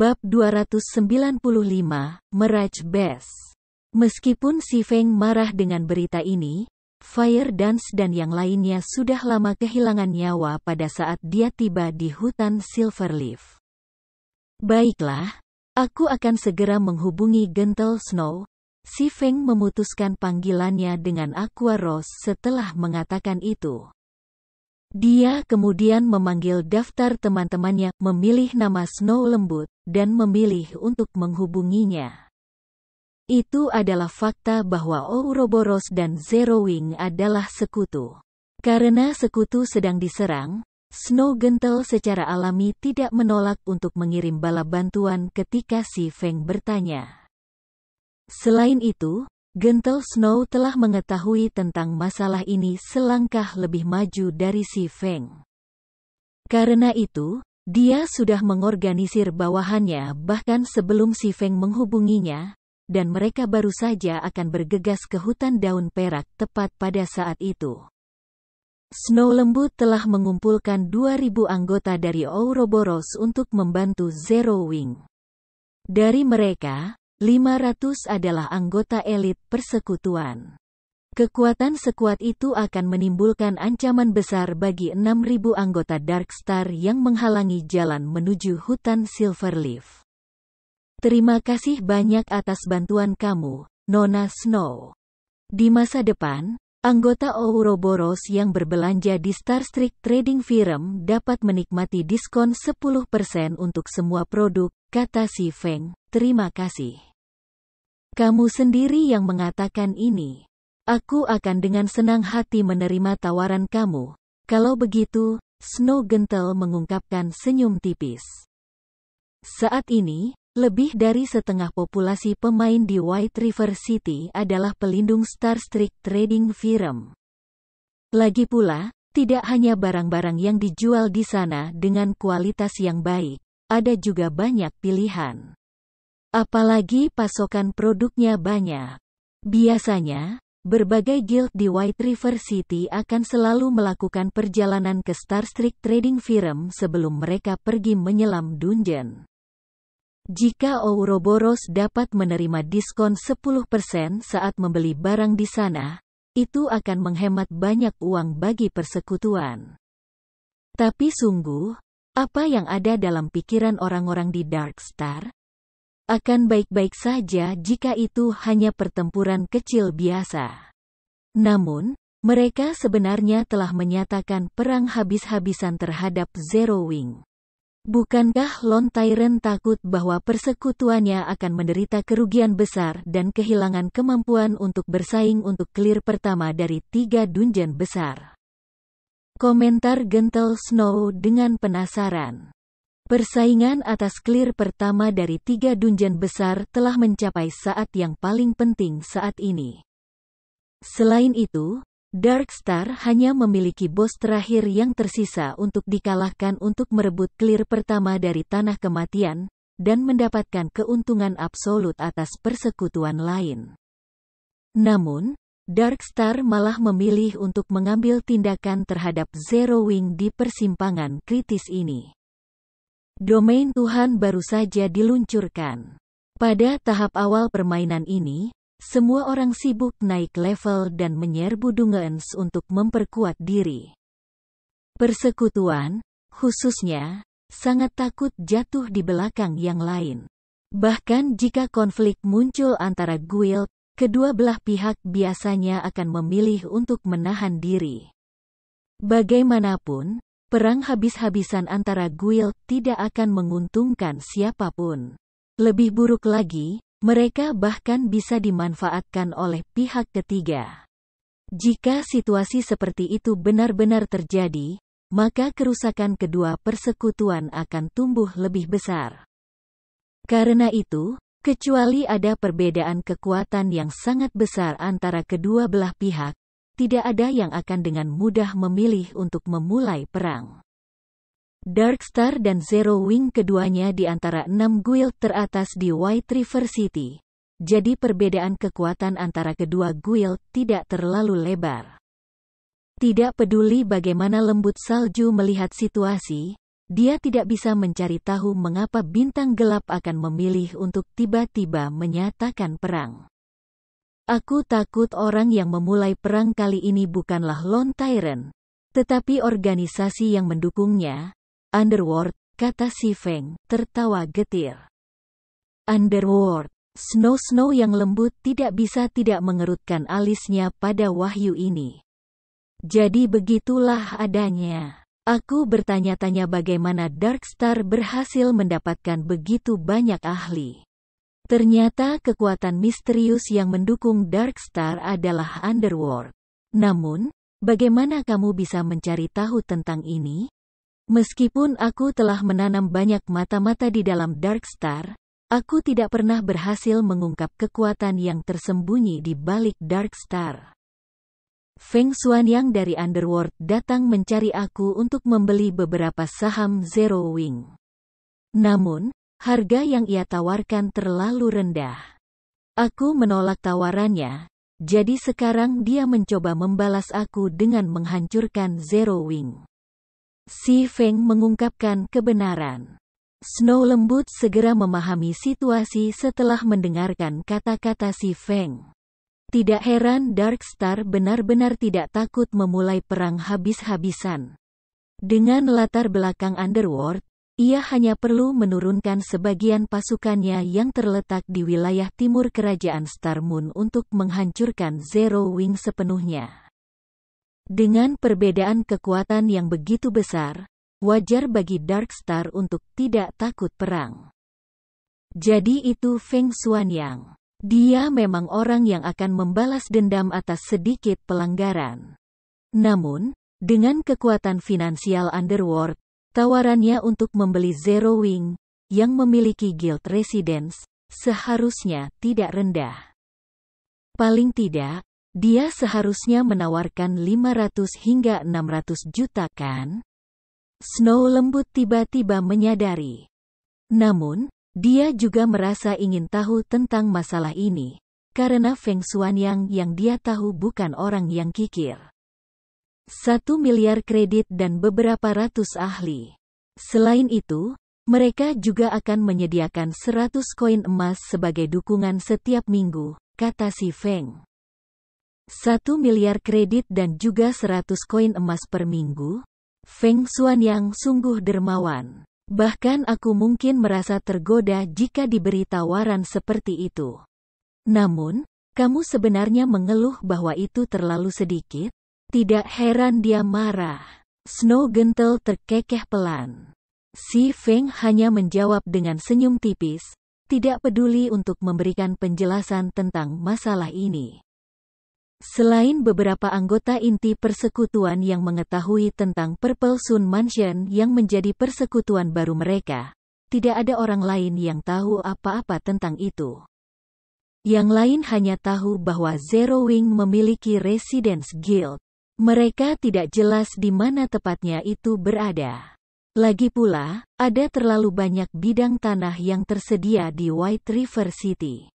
Bab 295, Merage Base. Meskipun Si Feng marah dengan berita ini, Fire Dance dan yang lainnya sudah lama kehilangan nyawa pada saat dia tiba di hutan Silverleaf. Baiklah, aku akan segera menghubungi Gentle Snow. Si Feng memutuskan panggilannya dengan Aqua Rose setelah mengatakan itu. Dia kemudian memanggil daftar teman-temannya, memilih nama Snow Lembut, dan memilih untuk menghubunginya. Itu adalah fakta bahwa Ouroboros dan Zero Wing adalah sekutu. Karena sekutu sedang diserang, Snow Gentle secara alami tidak menolak untuk mengirim bala bantuan ketika Si Feng bertanya. Selain itu, Gentle Snow telah mengetahui tentang masalah ini selangkah lebih maju dari Si Feng. Karena itu, dia sudah mengorganisir bawahannya bahkan sebelum Si Feng menghubunginya, dan mereka baru saja akan bergegas ke hutan daun perak tepat pada saat itu. Snow Lembut telah mengumpulkan 2.000 anggota dari Ouroboros untuk membantu Zero Wing. Dari mereka, 500 adalah anggota elit persekutuan. Kekuatan sekuat itu akan menimbulkan ancaman besar bagi 6.000 anggota Darkstar yang menghalangi jalan menuju hutan Silverleaf. Terima kasih banyak atas bantuan kamu, Nona Snow. Di masa depan, anggota Ouroboros yang berbelanja di Starstreak Trading Firm dapat menikmati diskon 10% untuk semua produk, kata Si Feng. Terima kasih. Kamu sendiri yang mengatakan ini. Aku akan dengan senang hati menerima tawaran kamu. Kalau begitu, Snow Gentle mengungkapkan senyum tipis. Saat ini, lebih dari setengah populasi pemain di White River City adalah pelindung Starstreak Trading Firm. Lagi pula, tidak hanya barang-barang yang dijual di sana dengan kualitas yang baik, ada juga banyak pilihan. Apalagi pasokan produknya banyak. Biasanya, berbagai guild di White River City akan selalu melakukan perjalanan ke Starstreak Trading Firm sebelum mereka pergi menyelam dungeon. Jika Ouroboros dapat menerima diskon 10% saat membeli barang di sana, itu akan menghemat banyak uang bagi persekutuan. Tapi sungguh, apa yang ada dalam pikiran orang-orang di Darkstar? Akan baik-baik saja jika itu hanya pertempuran kecil biasa. Namun, mereka sebenarnya telah menyatakan perang habis-habisan terhadap Zero Wing. Bukankah Lon Tyrant takut bahwa persekutuannya akan menderita kerugian besar dan kehilangan kemampuan untuk bersaing untuk clear pertama dari 3 dungeon besar? Komentar Gentle Snow dengan penasaran. Persaingan atas clear pertama dari 3 dungeon besar telah mencapai saat yang paling penting saat ini. Selain itu, Darkstar hanya memiliki bos terakhir yang tersisa untuk dikalahkan untuk merebut clear pertama dari Tanah Kematian, dan mendapatkan keuntungan absolut atas persekutuan lain. Namun, Darkstar malah memilih untuk mengambil tindakan terhadap Zero Wing di persimpangan kritis ini. Domain Tuhan baru saja diluncurkan. Pada tahap awal permainan ini, semua orang sibuk naik level dan menyerbu dungeons untuk memperkuat diri. Persekutuan, khususnya, sangat takut jatuh di belakang yang lain. Bahkan jika konflik muncul antara guild, kedua belah pihak biasanya akan memilih untuk menahan diri. Bagaimanapun, perang habis-habisan antara guild tidak akan menguntungkan siapapun. Lebih buruk lagi, mereka bahkan bisa dimanfaatkan oleh pihak ketiga. Jika situasi seperti itu benar-benar terjadi, maka kerusakan kedua persekutuan akan tumbuh lebih besar. Karena itu, kecuali ada perbedaan kekuatan yang sangat besar antara kedua belah pihak, tidak ada yang akan dengan mudah memilih untuk memulai perang. Darkstar dan Zero Wing keduanya di antara 6 guild teratas di White River City, jadi perbedaan kekuatan antara kedua guild tidak terlalu lebar. Tidak peduli bagaimana lembut salju melihat situasi, dia tidak bisa mencari tahu mengapa bintang gelap akan memilih untuk tiba-tiba menyatakan perang. Aku takut orang yang memulai perang kali ini bukanlah Lone Tyrant, tetapi organisasi yang mendukungnya, Underworld, kata si Feng, tertawa getir. Underworld. Snow yang lembut tidak bisa tidak mengerutkan alisnya pada wahyu ini. Jadi begitulah adanya. Aku bertanya-tanya bagaimana Darkstar berhasil mendapatkan begitu banyak ahli. Ternyata kekuatan misterius yang mendukung Darkstar adalah Underworld. Namun, bagaimana kamu bisa mencari tahu tentang ini? Meskipun aku telah menanam banyak mata-mata di dalam Darkstar, aku tidak pernah berhasil mengungkap kekuatan yang tersembunyi di balik Darkstar. Feng Xuanyang dari Underworld datang mencari aku untuk membeli beberapa saham Zero Wing. Namun, harga yang ia tawarkan terlalu rendah. Aku menolak tawarannya, jadi sekarang dia mencoba membalas aku dengan menghancurkan Zero Wing. Si Feng mengungkapkan kebenaran. Snow lembut segera memahami situasi setelah mendengarkan kata-kata si Feng. Tidak heran Darkstar benar-benar tidak takut memulai perang habis-habisan. Dengan latar belakang Underworld, ia hanya perlu menurunkan sebagian pasukannya yang terletak di wilayah timur kerajaan Star Moon untuk menghancurkan Zero Wing sepenuhnya. Dengan perbedaan kekuatan yang begitu besar, wajar bagi Darkstar untuk tidak takut perang. Jadi itu Feng Xuanyang. Dia memang orang yang akan membalas dendam atas sedikit pelanggaran. Namun, dengan kekuatan finansial Underworld, tawarannya untuk membeli Zero Wing, yang memiliki Guild Residence, seharusnya tidak rendah. Paling tidak, dia seharusnya menawarkan 500 hingga 600 juta kan? Snow lembut tiba-tiba menyadari. Namun, dia juga merasa ingin tahu tentang masalah ini, karena Feng Xuanyang yang dia tahu bukan orang yang kikir. 1 miliar kredit dan beberapa ratus ahli. Selain itu, mereka juga akan menyediakan 100 koin emas sebagai dukungan setiap minggu, kata si Feng. 1 miliar kredit dan juga 100 koin emas per minggu? Feng Xuanyang sungguh dermawan. Bahkan aku mungkin merasa tergoda jika diberi tawaran seperti itu. Namun, kamu sebenarnya mengeluh bahwa itu terlalu sedikit? Tidak heran dia marah. Snow gentle terkekeh pelan. Si Feng hanya menjawab dengan senyum tipis, tidak peduli untuk memberikan penjelasan tentang masalah ini. Selain beberapa anggota inti persekutuan yang mengetahui tentang Purple Sun Mansion yang menjadi persekutuan baru mereka, tidak ada orang lain yang tahu apa-apa tentang itu. Yang lain hanya tahu bahwa Zero Wing memiliki Residence Guild. Mereka tidak jelas di mana tepatnya itu berada. Lagi pula, ada terlalu banyak bidang tanah yang tersedia di White River City.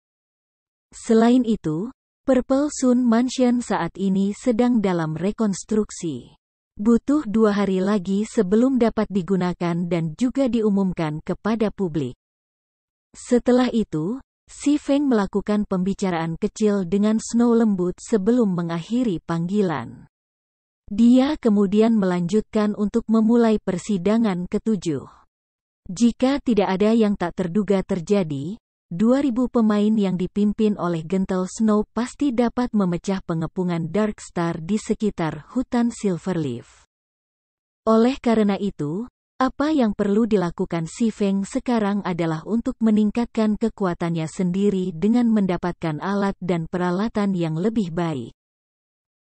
Selain itu, Purple Sun Mansion saat ini sedang dalam rekonstruksi. Butuh 2 hari lagi sebelum dapat digunakan dan juga diumumkan kepada publik. Setelah itu, si Feng melakukan pembicaraan kecil dengan Snow lembut sebelum mengakhiri panggilan. Dia kemudian melanjutkan untuk memulai persidangan ke-7. Jika tidak ada yang tak terduga terjadi, 2.000 pemain yang dipimpin oleh Gentle Snow pasti dapat memecah pengepungan Darkstar di sekitar hutan Silverleaf. Oleh karena itu, apa yang perlu dilakukan si Feng sekarang adalah untuk meningkatkan kekuatannya sendiri dengan mendapatkan alat dan peralatan yang lebih baik.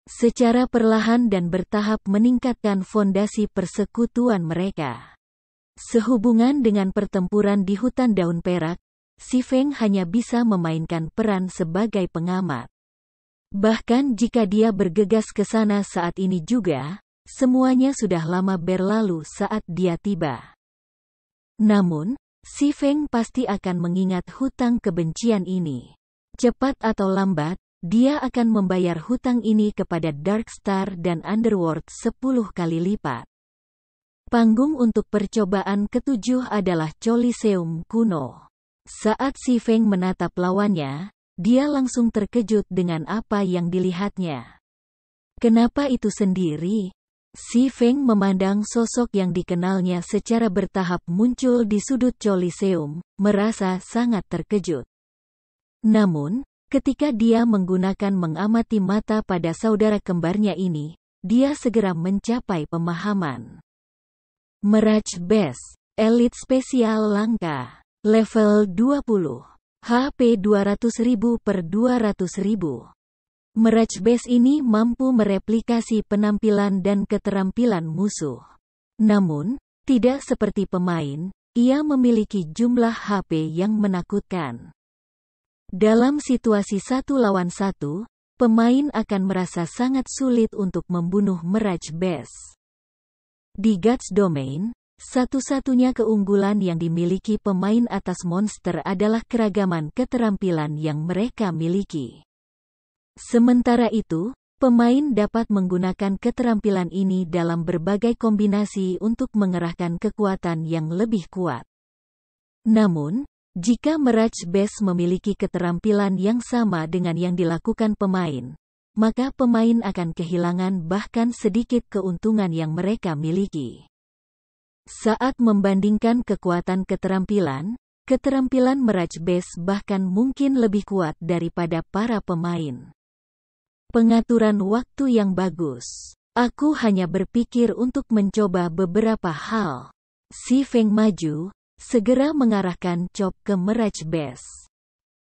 Secara perlahan dan bertahap meningkatkan fondasi persekutuan mereka. Sehubungan dengan pertempuran di hutan daun perak, si Feng hanya bisa memainkan peran sebagai pengamat. Bahkan jika dia bergegas ke sana saat ini juga, semuanya sudah lama berlalu saat dia tiba. Namun, si Feng pasti akan mengingat hutang kebencian ini. Cepat atau lambat, dia akan membayar hutang ini kepada Darkstar dan Underworld 10 kali lipat. Panggung untuk percobaan ketujuh adalah Coliseum kuno. Saat Si Feng menatap lawannya, dia langsung terkejut dengan apa yang dilihatnya. Kenapa itu sendiri? Si Feng memandang sosok yang dikenalnya secara bertahap muncul di sudut Coliseum, merasa sangat terkejut. Namun, ketika dia menggunakan mengamati mata pada saudara kembarnya ini, dia segera mencapai pemahaman. Mirage Best, Elite Spesial Langka. Level 20. HP 200.000 per 200.000. Mirage Base ini mampu mereplikasi penampilan dan keterampilan musuh. Namun, tidak seperti pemain, ia memiliki jumlah HP yang menakutkan. Dalam situasi 1 lawan 1, pemain akan merasa sangat sulit untuk membunuh Mirage Base. Di Guts Domain, satu-satunya keunggulan yang dimiliki pemain atas monster adalah keragaman keterampilan yang mereka miliki. Sementara itu, pemain dapat menggunakan keterampilan ini dalam berbagai kombinasi untuk mengerahkan kekuatan yang lebih kuat. Namun, jika Mirage Base memiliki keterampilan yang sama dengan yang dilakukan pemain, maka pemain akan kehilangan bahkan sedikit keuntungan yang mereka miliki. Saat membandingkan kekuatan keterampilan Mirage Base bahkan mungkin lebih kuat daripada para pemain. Pengaturan waktu yang bagus. Aku hanya berpikir untuk mencoba beberapa hal. Si Feng maju, segera mengarahkan chop ke Mirage Base.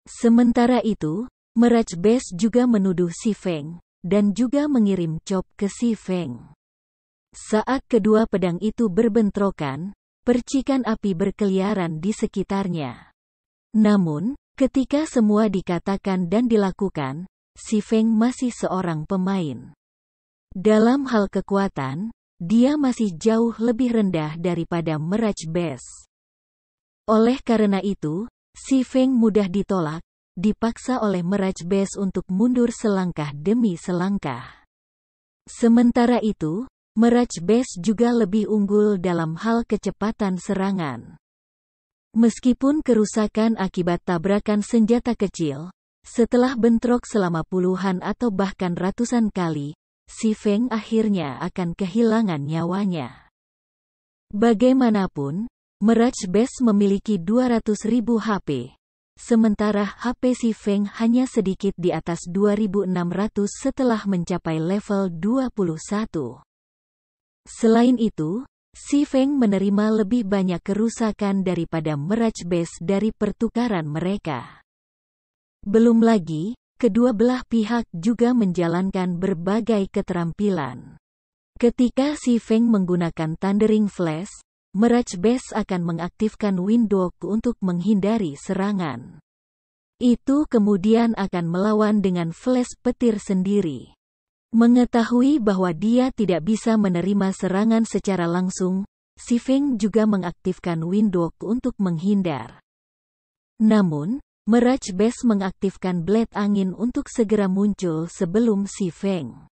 Sementara itu, Mirage Base juga menuduh Si Feng, dan juga mengirim chop ke Si Feng. Saat kedua pedang itu berbentrokan, percikan api berkeliaran di sekitarnya. Namun, ketika semua dikatakan dan dilakukan, Si Feng masih seorang pemain. Dalam hal kekuatan, dia masih jauh lebih rendah daripada Mirage Base. Oleh karena itu, Si Feng mudah ditolak, dipaksa oleh Mirage Base untuk mundur selangkah demi selangkah. Sementara itu, Mirage Base juga lebih unggul dalam hal kecepatan serangan. Meskipun kerusakan akibat tabrakan senjata kecil, setelah bentrok selama puluhan atau bahkan ratusan kali, Si Feng akhirnya akan kehilangan nyawanya. Bagaimanapun, Mirage Base memiliki 200.000 HP, sementara HP Si Feng hanya sedikit di atas 2.600 setelah mencapai level 21. Selain itu, Si Feng menerima lebih banyak kerusakan daripada Mirage Base dari pertukaran mereka. Belum lagi, kedua belah pihak juga menjalankan berbagai keterampilan. Ketika Si Feng menggunakan Thundering Flash, Mirage Base akan mengaktifkan Windwalk untuk menghindari serangan. Itu kemudian akan melawan dengan flash petir sendiri. Mengetahui bahwa dia tidak bisa menerima serangan secara langsung, Si Feng juga mengaktifkan Windwalk untuk menghindar. Namun, Mirage Base mengaktifkan Blade Angin untuk segera muncul sebelum Si Feng.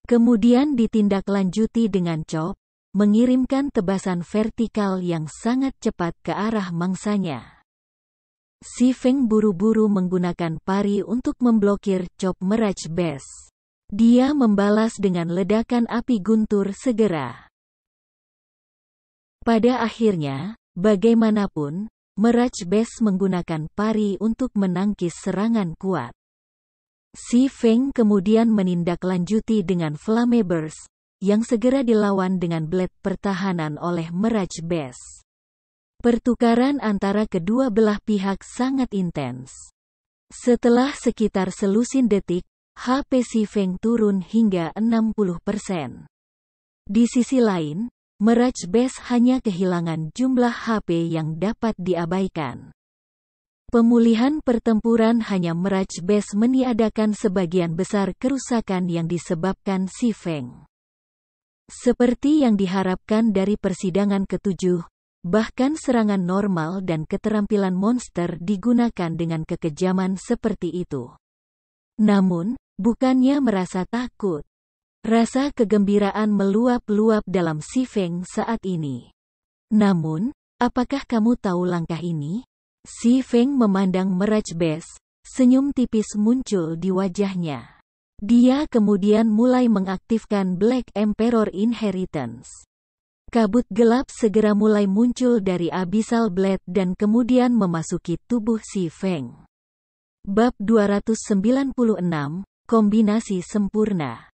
Kemudian ditindaklanjuti dengan chop, mengirimkan tebasan vertikal yang sangat cepat ke arah mangsanya. Si Feng buru-buru menggunakan pari untuk memblokir chop Mirage Base. Dia membalas dengan ledakan api guntur segera. Pada akhirnya, bagaimanapun, Mirage Base menggunakan pari untuk menangkis serangan kuat. Si Feng kemudian menindaklanjuti dengan Flame Burst, yang segera dilawan dengan blade pertahanan oleh Mirage Base. Pertukaran antara kedua belah pihak sangat intens. Setelah sekitar selusin detik, HP Si Feng turun hingga 60%. Di sisi lain, Mirage Base hanya kehilangan jumlah HP yang dapat diabaikan. Pemulihan pertempuran hanya Mirage Base meniadakan sebagian besar kerusakan yang disebabkan Si Feng. Seperti yang diharapkan dari persidangan ketujuh, bahkan serangan normal dan keterampilan monster digunakan dengan kekejaman seperti itu. Namun, bukannya merasa takut. Rasa kegembiraan meluap-luap dalam Si Feng saat ini. Namun, apakah kamu tahu langkah ini? Si Feng memandang Mirage Base, senyum tipis muncul di wajahnya. Dia kemudian mulai mengaktifkan Black Emperor Inheritance. Kabut gelap segera mulai muncul dari Abyssal Blade dan kemudian memasuki tubuh Si Feng. Bab 296, Kombinasi Sempurna.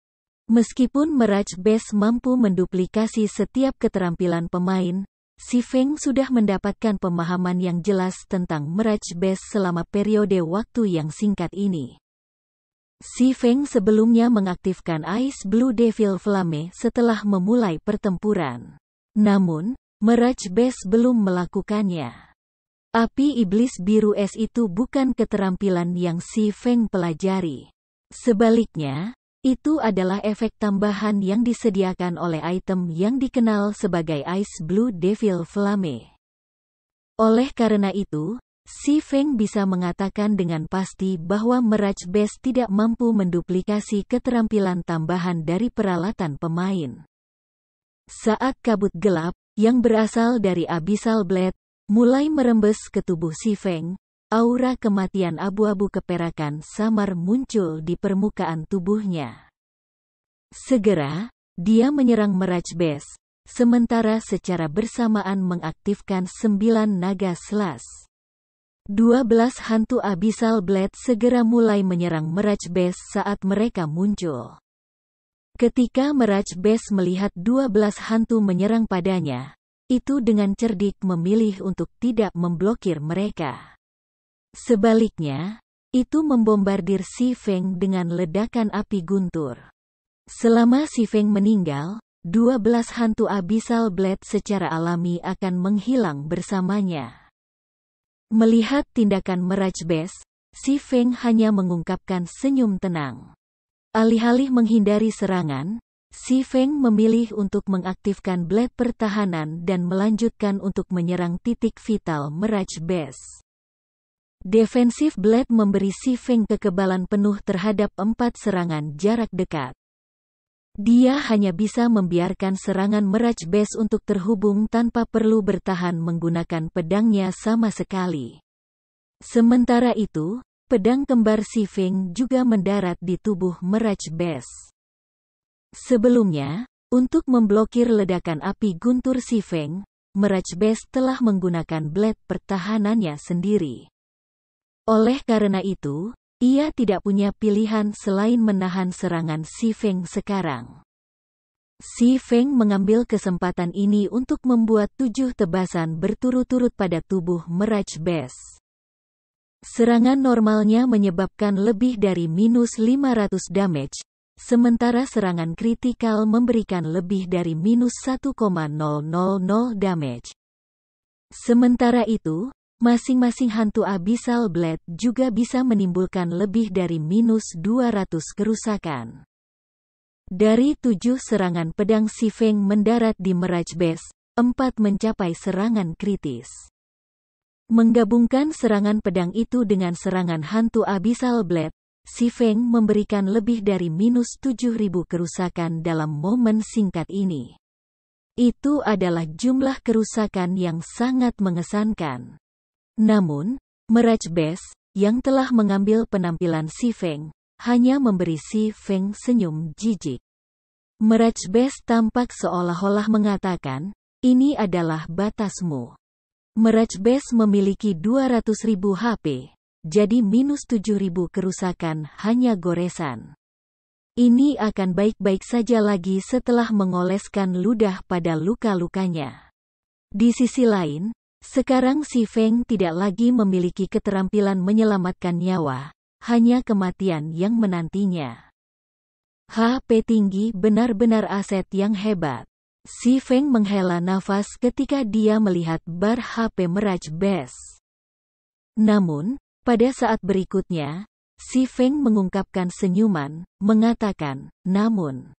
Meskipun Mirage Base mampu menduplikasi setiap keterampilan pemain, Si Feng sudah mendapatkan pemahaman yang jelas tentang Mirage Base selama periode waktu yang singkat ini. Si Feng sebelumnya mengaktifkan Ice Blue Devil Flame setelah memulai pertempuran. Namun, Mirage Base belum melakukannya. Api Iblis Biru Es itu bukan keterampilan yang Si Feng pelajari. Sebaliknya, itu adalah efek tambahan yang disediakan oleh item yang dikenal sebagai Ice Blue Devil Flame. Oleh karena itu, Si Feng bisa mengatakan dengan pasti bahwa Mirage Base tidak mampu menduplikasi keterampilan tambahan dari peralatan pemain. Saat kabut gelap, yang berasal dari Abyssal Blade, mulai merembes ke tubuh Si Feng, aura kematian abu-abu keperakan samar muncul di permukaan tubuhnya. Segera, dia menyerang Mirage Base, sementara secara bersamaan mengaktifkan 9 naga slash. 12 hantu Abyssal Blade segera mulai menyerang Mirage Base saat mereka muncul. Ketika Mirage Base melihat 12 hantu menyerang padanya, itu dengan cerdik memilih untuk tidak memblokir mereka. Sebaliknya, itu membombardir Si Feng dengan ledakan api guntur. Selama Si Feng meninggal, 12 hantu Abyssal Blade secara alami akan menghilang bersamanya. Melihat tindakan Mirage Base, Si Feng hanya mengungkapkan senyum tenang. Alih-alih menghindari serangan, Si Feng memilih untuk mengaktifkan Blade pertahanan dan melanjutkan untuk menyerang titik vital Mirage Base. Defensive Blade memberi Si Feng kekebalan penuh terhadap 4 serangan jarak dekat. Dia hanya bisa membiarkan serangan Mirage Base untuk terhubung tanpa perlu bertahan menggunakan pedangnya sama sekali. Sementara itu, pedang kembar Si Feng juga mendarat di tubuh Mirage Base. Sebelumnya, untuk memblokir ledakan api guntur Si Feng, Mirage Base telah menggunakan blade pertahanannya sendiri. Oleh karena itu, ia tidak punya pilihan selain menahan serangan Si Feng sekarang. Si Feng mengambil kesempatan ini untuk membuat 7 tebasan berturut-turut pada tubuh Mirage Base. Serangan normalnya menyebabkan lebih dari minus 500 damage, sementara serangan kritikal memberikan lebih dari minus 1,000 damage. Sementara itu, masing-masing hantu Abyssal Blade juga bisa menimbulkan lebih dari minus 200 kerusakan. Dari 7 serangan pedang Si Feng mendarat di Mirage Base, 4 mencapai serangan kritis. Menggabungkan serangan pedang itu dengan serangan hantu Abyssal Blade, Si Feng memberikan lebih dari minus 7.000 kerusakan dalam momen singkat ini. Itu adalah jumlah kerusakan yang sangat mengesankan. Namun, Mirage Base, yang telah mengambil penampilan Si Feng, hanya memberi Si Feng senyum jijik. Mirage Base tampak seolah-olah mengatakan, ini adalah batasmu. Mirage Base memiliki 200.000 HP, jadi minus 7.000 kerusakan hanya goresan. Ini akan baik-baik saja lagi setelah mengoleskan ludah pada luka-lukanya. Di sisi lain, sekarang Si Feng tidak lagi memiliki keterampilan menyelamatkan nyawa, hanya kematian yang menantinya. HP tinggi benar-benar aset yang hebat. Si Feng menghela nafas ketika dia melihat bar HP Mirage Base. Namun, pada saat berikutnya, Si Feng mengungkapkan senyuman, mengatakan, namun,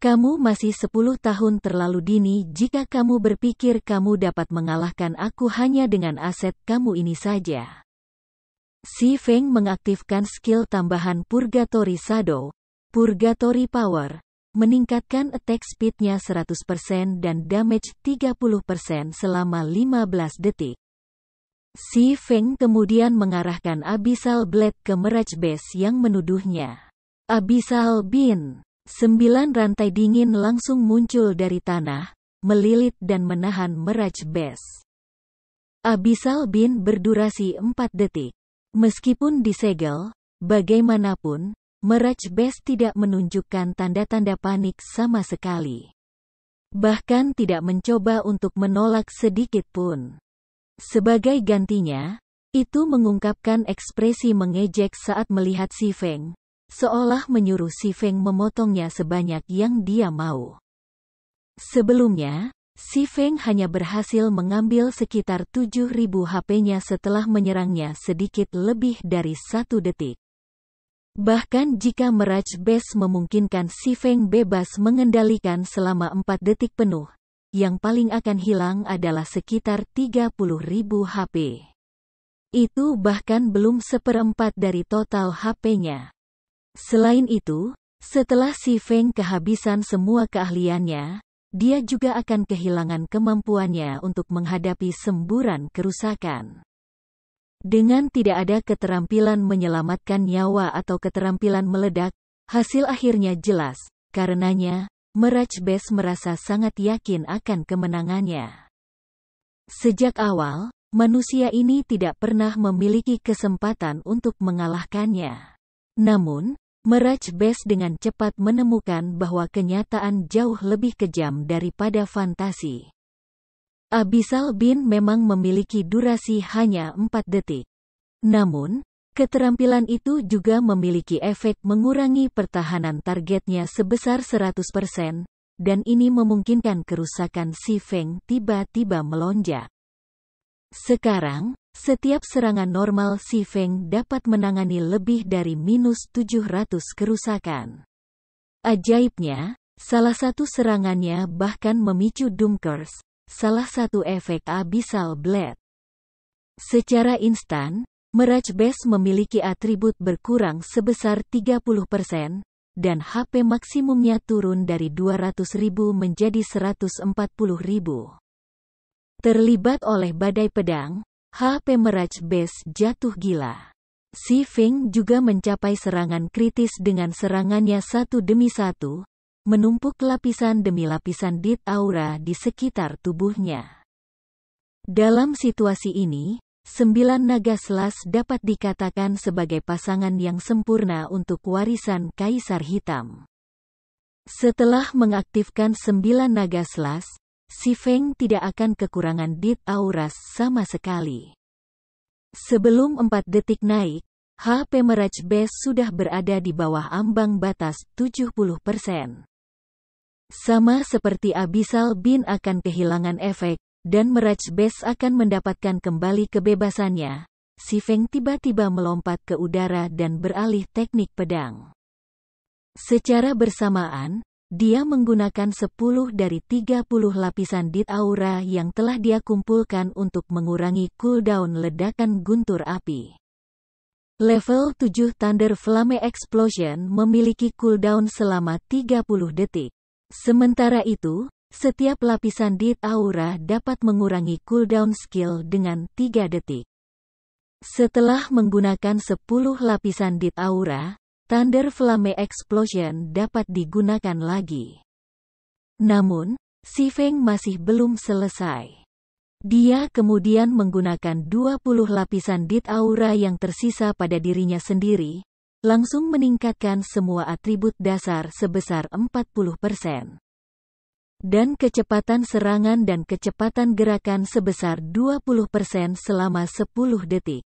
kamu masih 10 tahun terlalu dini jika kamu berpikir kamu dapat mengalahkan aku hanya dengan aset kamu ini saja. Si Feng mengaktifkan skill tambahan Purgatory Shadow, Purgatory Power, meningkatkan attack speed-nya 100% dan damage 30% selama 15 detik. Si Feng kemudian mengarahkan Abyssal Blade ke Mirage Base yang menuduhnya. Abyssal Beam, 9 rantai dingin langsung muncul dari tanah, melilit dan menahan Mirage Base. Abyssal Beam berdurasi 4 detik. Meskipun disegel, bagaimanapun, Mirage Base tidak menunjukkan tanda-tanda panik sama sekali. Bahkan tidak mencoba untuk menolak sedikit pun. Sebagai gantinya, itu mengungkapkan ekspresi mengejek saat melihat si Feng, seolah menyuruh si Feng memotongnya sebanyak yang dia mau. Sebelumnya, si Feng hanya berhasil mengambil sekitar 7.000 HP-nya setelah menyerangnya sedikit lebih dari 1 detik. Bahkan jika Mirage Base memungkinkan si Feng bebas mengendalikan selama 4 detik penuh, yang paling akan hilang adalah sekitar 30.000 HP. Itu bahkan belum seperempat dari total HP-nya. Selain itu, setelah si Feng kehabisan semua keahliannya, dia juga akan kehilangan kemampuannya untuk menghadapi semburan kerusakan. Dengan tidak ada keterampilan menyelamatkan nyawa atau keterampilan meledak, hasil akhirnya jelas, karenanya, Mirage Base merasa sangat yakin akan kemenangannya. Sejak awal, manusia ini tidak pernah memiliki kesempatan untuk mengalahkannya. Namun, Mirage Base dengan cepat menemukan bahwa kenyataan jauh lebih kejam daripada fantasi. Abyssal Beam memang memiliki durasi hanya 4 detik. Namun, keterampilan itu juga memiliki efek mengurangi pertahanan targetnya sebesar 100%, dan ini memungkinkan kerusakan si Feng tiba-tiba melonjak. Sekarang, setiap serangan normal si Feng dapat menangani lebih dari -700 kerusakan. Ajaibnya, salah satu serangannya bahkan memicu Doom Curse, salah satu efek Abyssal Blade. Secara instan, Mirage Base memiliki atribut berkurang sebesar 30%, dan HP maksimumnya turun dari 200.000 menjadi 140.000. Terlibat oleh badai pedang, HP Mirage Base jatuh gila. Si Feng juga mencapai serangan kritis dengan serangannya satu demi satu, menumpuk lapisan demi lapisan dit aura di sekitar tubuhnya. Dalam situasi ini, 9 naga selas dapat dikatakan sebagai pasangan yang sempurna untuk warisan Kaisar Hitam. Setelah mengaktifkan 9 naga selas, si Feng tidak akan kekurangan dit auras sama sekali. Sebelum 4 detik naik, HP Mirage Base sudah berada di bawah ambang batas 70%. Sama seperti Abyssal Beam akan kehilangan efek, dan Mirage Base akan mendapatkan kembali kebebasannya, si Feng tiba-tiba melompat ke udara dan beralih teknik pedang. Secara bersamaan, dia menggunakan 10 dari 30 lapisan dit aura yang telah dia kumpulkan untuk mengurangi cooldown ledakan guntur api. Level 7 Thunder Flame Explosion memiliki cooldown selama 30 detik. Sementara itu, setiap lapisan dit aura dapat mengurangi cooldown skill dengan 3 detik. Setelah menggunakan 10 lapisan dit aura, Thunder Flame Explosion dapat digunakan lagi. Namun, si Feng masih belum selesai. Dia kemudian menggunakan 20 lapisan dit aura yang tersisa pada dirinya sendiri, langsung meningkatkan semua atribut dasar sebesar 40%. Dan kecepatan serangan dan kecepatan gerakan sebesar 20% selama 10 detik.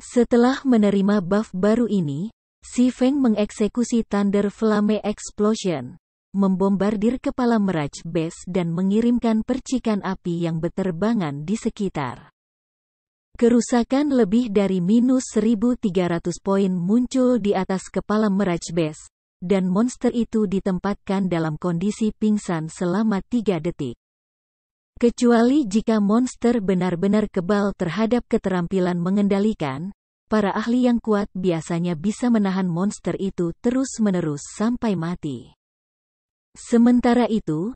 Setelah menerima buff baru ini, si Feng mengeksekusi Thunder Flame Explosion, membombardir kepala Mirage Base dan mengirimkan percikan api yang berterbangan di sekitar. Kerusakan lebih dari -1.300 poin muncul di atas kepala Mirage Base, dan monster itu ditempatkan dalam kondisi pingsan selama 3 detik. Kecuali jika monster benar-benar kebal terhadap keterampilan mengendalikan, para ahli yang kuat biasanya bisa menahan monster itu terus-menerus sampai mati. Sementara itu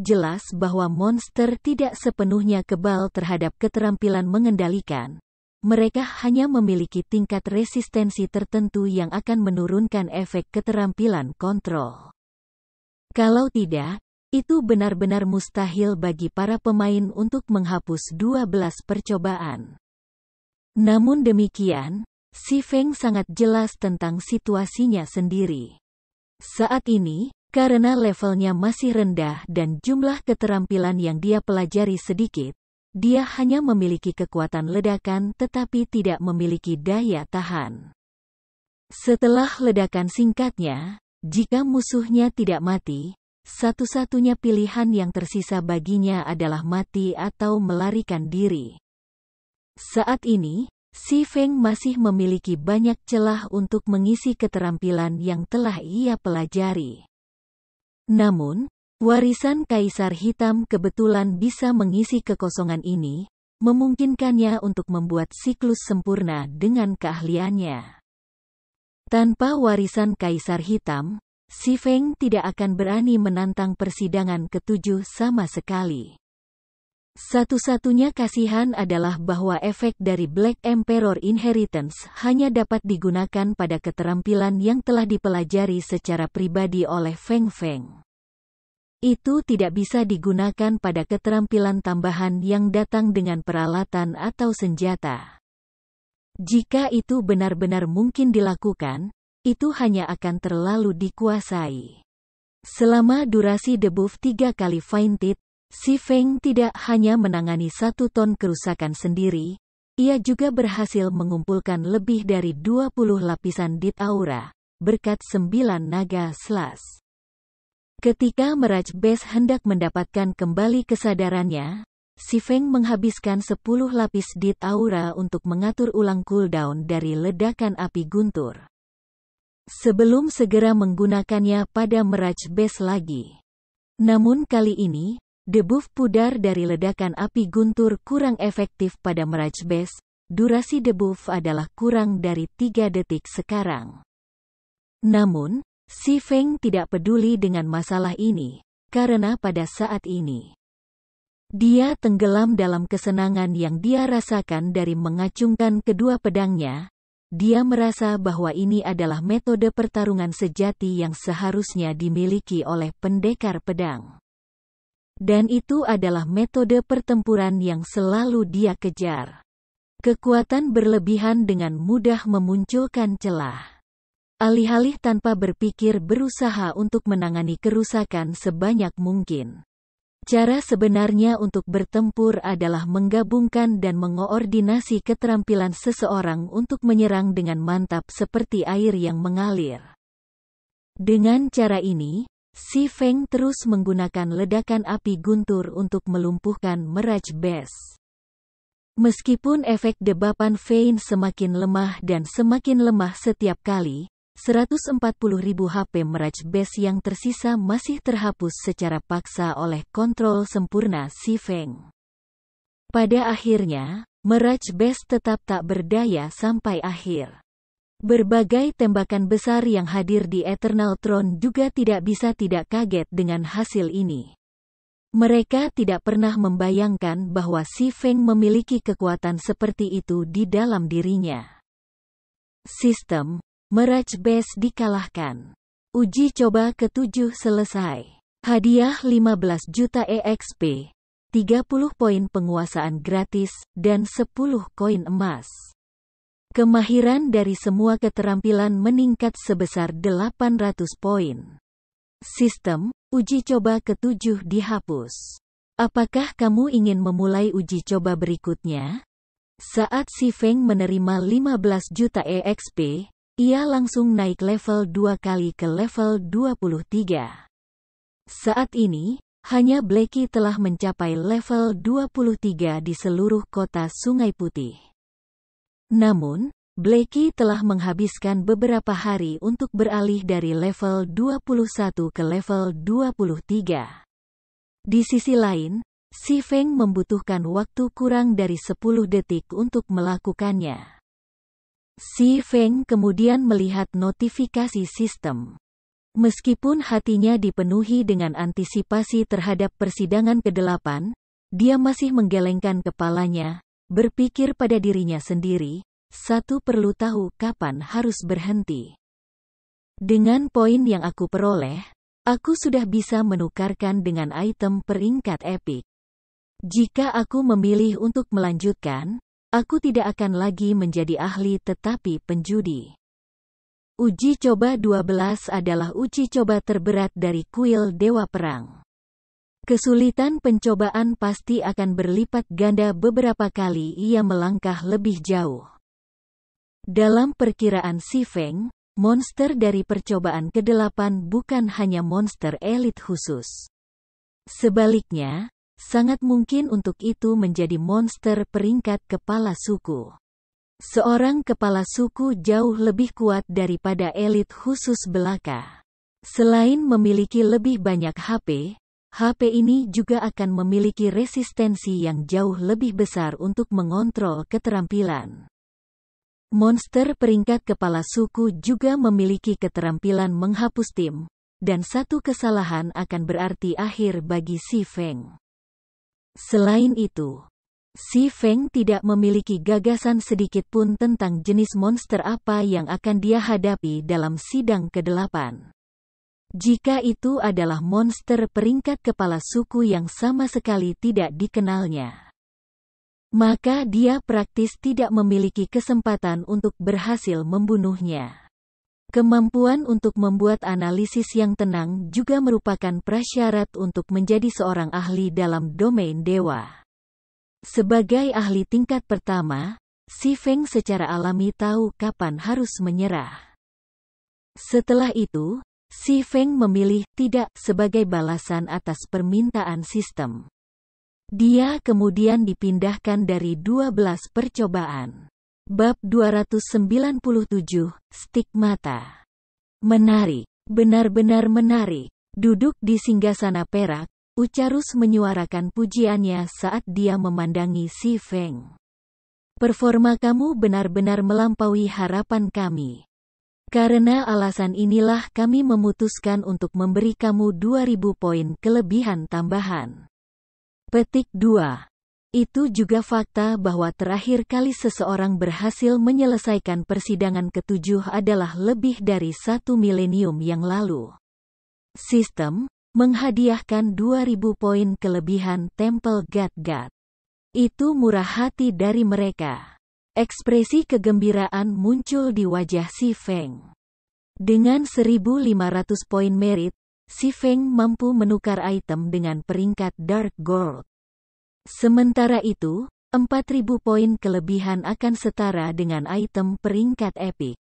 jelas bahwa monster tidak sepenuhnya kebal terhadap keterampilan mengendalikan. Mereka hanya memiliki tingkat resistensi tertentu yang akan menurunkan efek keterampilan kontrol. Kalau tidak, itu benar-benar mustahil bagi para pemain untuk menghapus 12 percobaan. Namun demikian, Si Feng sangat jelas tentang situasinya sendiri. Saat ini, karena levelnya masih rendah dan jumlah keterampilan yang dia pelajari sedikit, dia hanya memiliki kekuatan ledakan tetapi tidak memiliki daya tahan. Setelah ledakan singkatnya, jika musuhnya tidak mati, satu-satunya pilihan yang tersisa baginya adalah mati atau melarikan diri. Saat ini, Si Feng masih memiliki banyak celah untuk mengisi keterampilan yang telah ia pelajari. Namun, warisan Kaisar Hitam kebetulan bisa mengisi kekosongan ini, memungkinkannya untuk membuat siklus sempurna dengan keahliannya. Tanpa warisan Kaisar Hitam, Si Feng tidak akan berani menantang persidangan ke-7 sama sekali. Satu-satunya kasihan adalah bahwa efek dari Black Emperor Inheritance hanya dapat digunakan pada keterampilan yang telah dipelajari secara pribadi oleh Feng Feng. Itu tidak bisa digunakan pada keterampilan tambahan yang datang dengan peralatan atau senjata. Jika itu benar-benar mungkin dilakukan, itu hanya akan terlalu dikuasai. Selama durasi debuff 3 kali Fainted, Si Feng tidak hanya menangani 1 ton kerusakan sendiri, ia juga berhasil mengumpulkan lebih dari 20 lapisan dit aura, berkat 9 naga slash. Ketika Mirage Base hendak mendapatkan kembali kesadarannya, Si Feng menghabiskan 10 lapis dit aura untuk mengatur ulang cooldown dari ledakan api guntur. Sebelum segera menggunakannya pada Mirage Base lagi. Namun kali ini, debuff pudar dari ledakan api guntur kurang efektif pada Mirage Base, durasi debuff adalah kurang dari 3 detik sekarang. Namun, Si Feng tidak peduli dengan masalah ini, karena pada saat ini, dia tenggelam dalam kesenangan yang dia rasakan dari mengacungkan kedua pedangnya. Dia merasa bahwa ini adalah metode pertarungan sejati yang seharusnya dimiliki oleh pendekar pedang. Dan itu adalah metode pertempuran yang selalu dia kejar. Kekuatan berlebihan dengan mudah memunculkan celah. Alih-alih tanpa berpikir berusaha untuk menangani kerusakan sebanyak mungkin. Cara sebenarnya untuk bertempur adalah menggabungkan dan mengoordinasi keterampilan seseorang untuk menyerang dengan mantap seperti air yang mengalir. Dengan cara ini, Si Feng terus menggunakan ledakan api guntur untuk melumpuhkan Mirage Base. Meskipun efek debapan Fein semakin lemah dan semakin lemah setiap kali, 140.000 HP Mirage Base yang tersisa masih terhapus secara paksa oleh kontrol sempurna Si Feng. Pada akhirnya, Mirage Base tetap tak berdaya sampai akhir. Berbagai tembakan besar yang hadir di Eternal Throne juga tidak bisa tidak kaget dengan hasil ini. Mereka tidak pernah membayangkan bahwa Si Feng memiliki kekuatan seperti itu di dalam dirinya. Sistem Mirage Base dikalahkan. Uji coba ke-7 selesai. Hadiah 15 juta EXP, 30 poin penguasaan gratis, dan 10 koin emas. Kemahiran dari semua keterampilan meningkat sebesar 800 poin. Sistem uji coba ke-7 dihapus. Apakah kamu ingin memulai uji coba berikutnya? Saat Si Feng menerima 15 juta EXP, ia langsung naik level 2 kali ke level 23. Saat ini, hanya Blackie telah mencapai level 23 di seluruh kota Sungai Putih. Namun, Blackie telah menghabiskan beberapa hari untuk beralih dari level 21 ke level 23. Di sisi lain, Si Feng membutuhkan waktu kurang dari 10 detik untuk melakukannya. Si Feng kemudian melihat notifikasi sistem. Meskipun hatinya dipenuhi dengan antisipasi terhadap persidangan ke-8, dia masih menggelengkan kepalanya, berpikir pada dirinya sendiri, satu perlu tahu kapan harus berhenti. Dengan poin yang aku peroleh, aku sudah bisa menukarkan dengan item peringkat epik. Jika aku memilih untuk melanjutkan, aku tidak akan lagi menjadi ahli tetapi penjudi. Uji coba 12 adalah uji coba terberat dari kuil Dewa Perang. Kesulitan pencobaan pasti akan berlipat ganda beberapa kali ia melangkah lebih jauh. Dalam perkiraan Si Feng, monster dari percobaan ke-8 bukan hanya monster elit khusus. Sebaliknya, sangat mungkin untuk itu menjadi monster peringkat kepala suku. Seorang kepala suku jauh lebih kuat daripada elit khusus belaka. Selain memiliki lebih banyak HP ini juga akan memiliki resistensi yang jauh lebih besar untuk mengontrol keterampilan. Monster peringkat kepala suku juga memiliki keterampilan menghapus tim, dan satu kesalahan akan berarti akhir bagi Si Feng. Selain itu, Si Feng tidak memiliki gagasan sedikit pun tentang jenis monster apa yang akan dia hadapi dalam sidang ke-8. Jika itu adalah monster peringkat kepala suku yang sama sekali tidak dikenalnya, maka dia praktis tidak memiliki kesempatan untuk berhasil membunuhnya. Kemampuan untuk membuat analisis yang tenang juga merupakan prasyarat untuk menjadi seorang ahli dalam domain dewa. Sebagai ahli tingkat pertama, Si Feng secara alami tahu kapan harus menyerah. Setelah itu, Si Feng memilih tidak sebagai balasan atas permintaan sistem. Dia kemudian dipindahkan dari 12 percobaan. Bab 297, Stigmata. Menarik, benar-benar menarik. Duduk di singgasana perak, Ucarus menyuarakan pujiannya saat dia memandangi Si Feng. Performa kamu benar-benar melampaui harapan kami. Karena alasan inilah kami memutuskan untuk memberi kamu 2000 poin kelebihan tambahan. Petik 2. Itu juga fakta bahwa terakhir kali seseorang berhasil menyelesaikan persidangan ke-7 adalah lebih dari 1 milenium yang lalu. Sistem menghadiahkan 2000 poin kelebihan Temple God. Itu murah hati dari mereka. Ekspresi kegembiraan muncul di wajah Si Feng. Dengan 1500 poin merit, Si Feng mampu menukar item dengan peringkat Dark Gold. Sementara itu, 4000 poin kelebihan akan setara dengan item peringkat epik.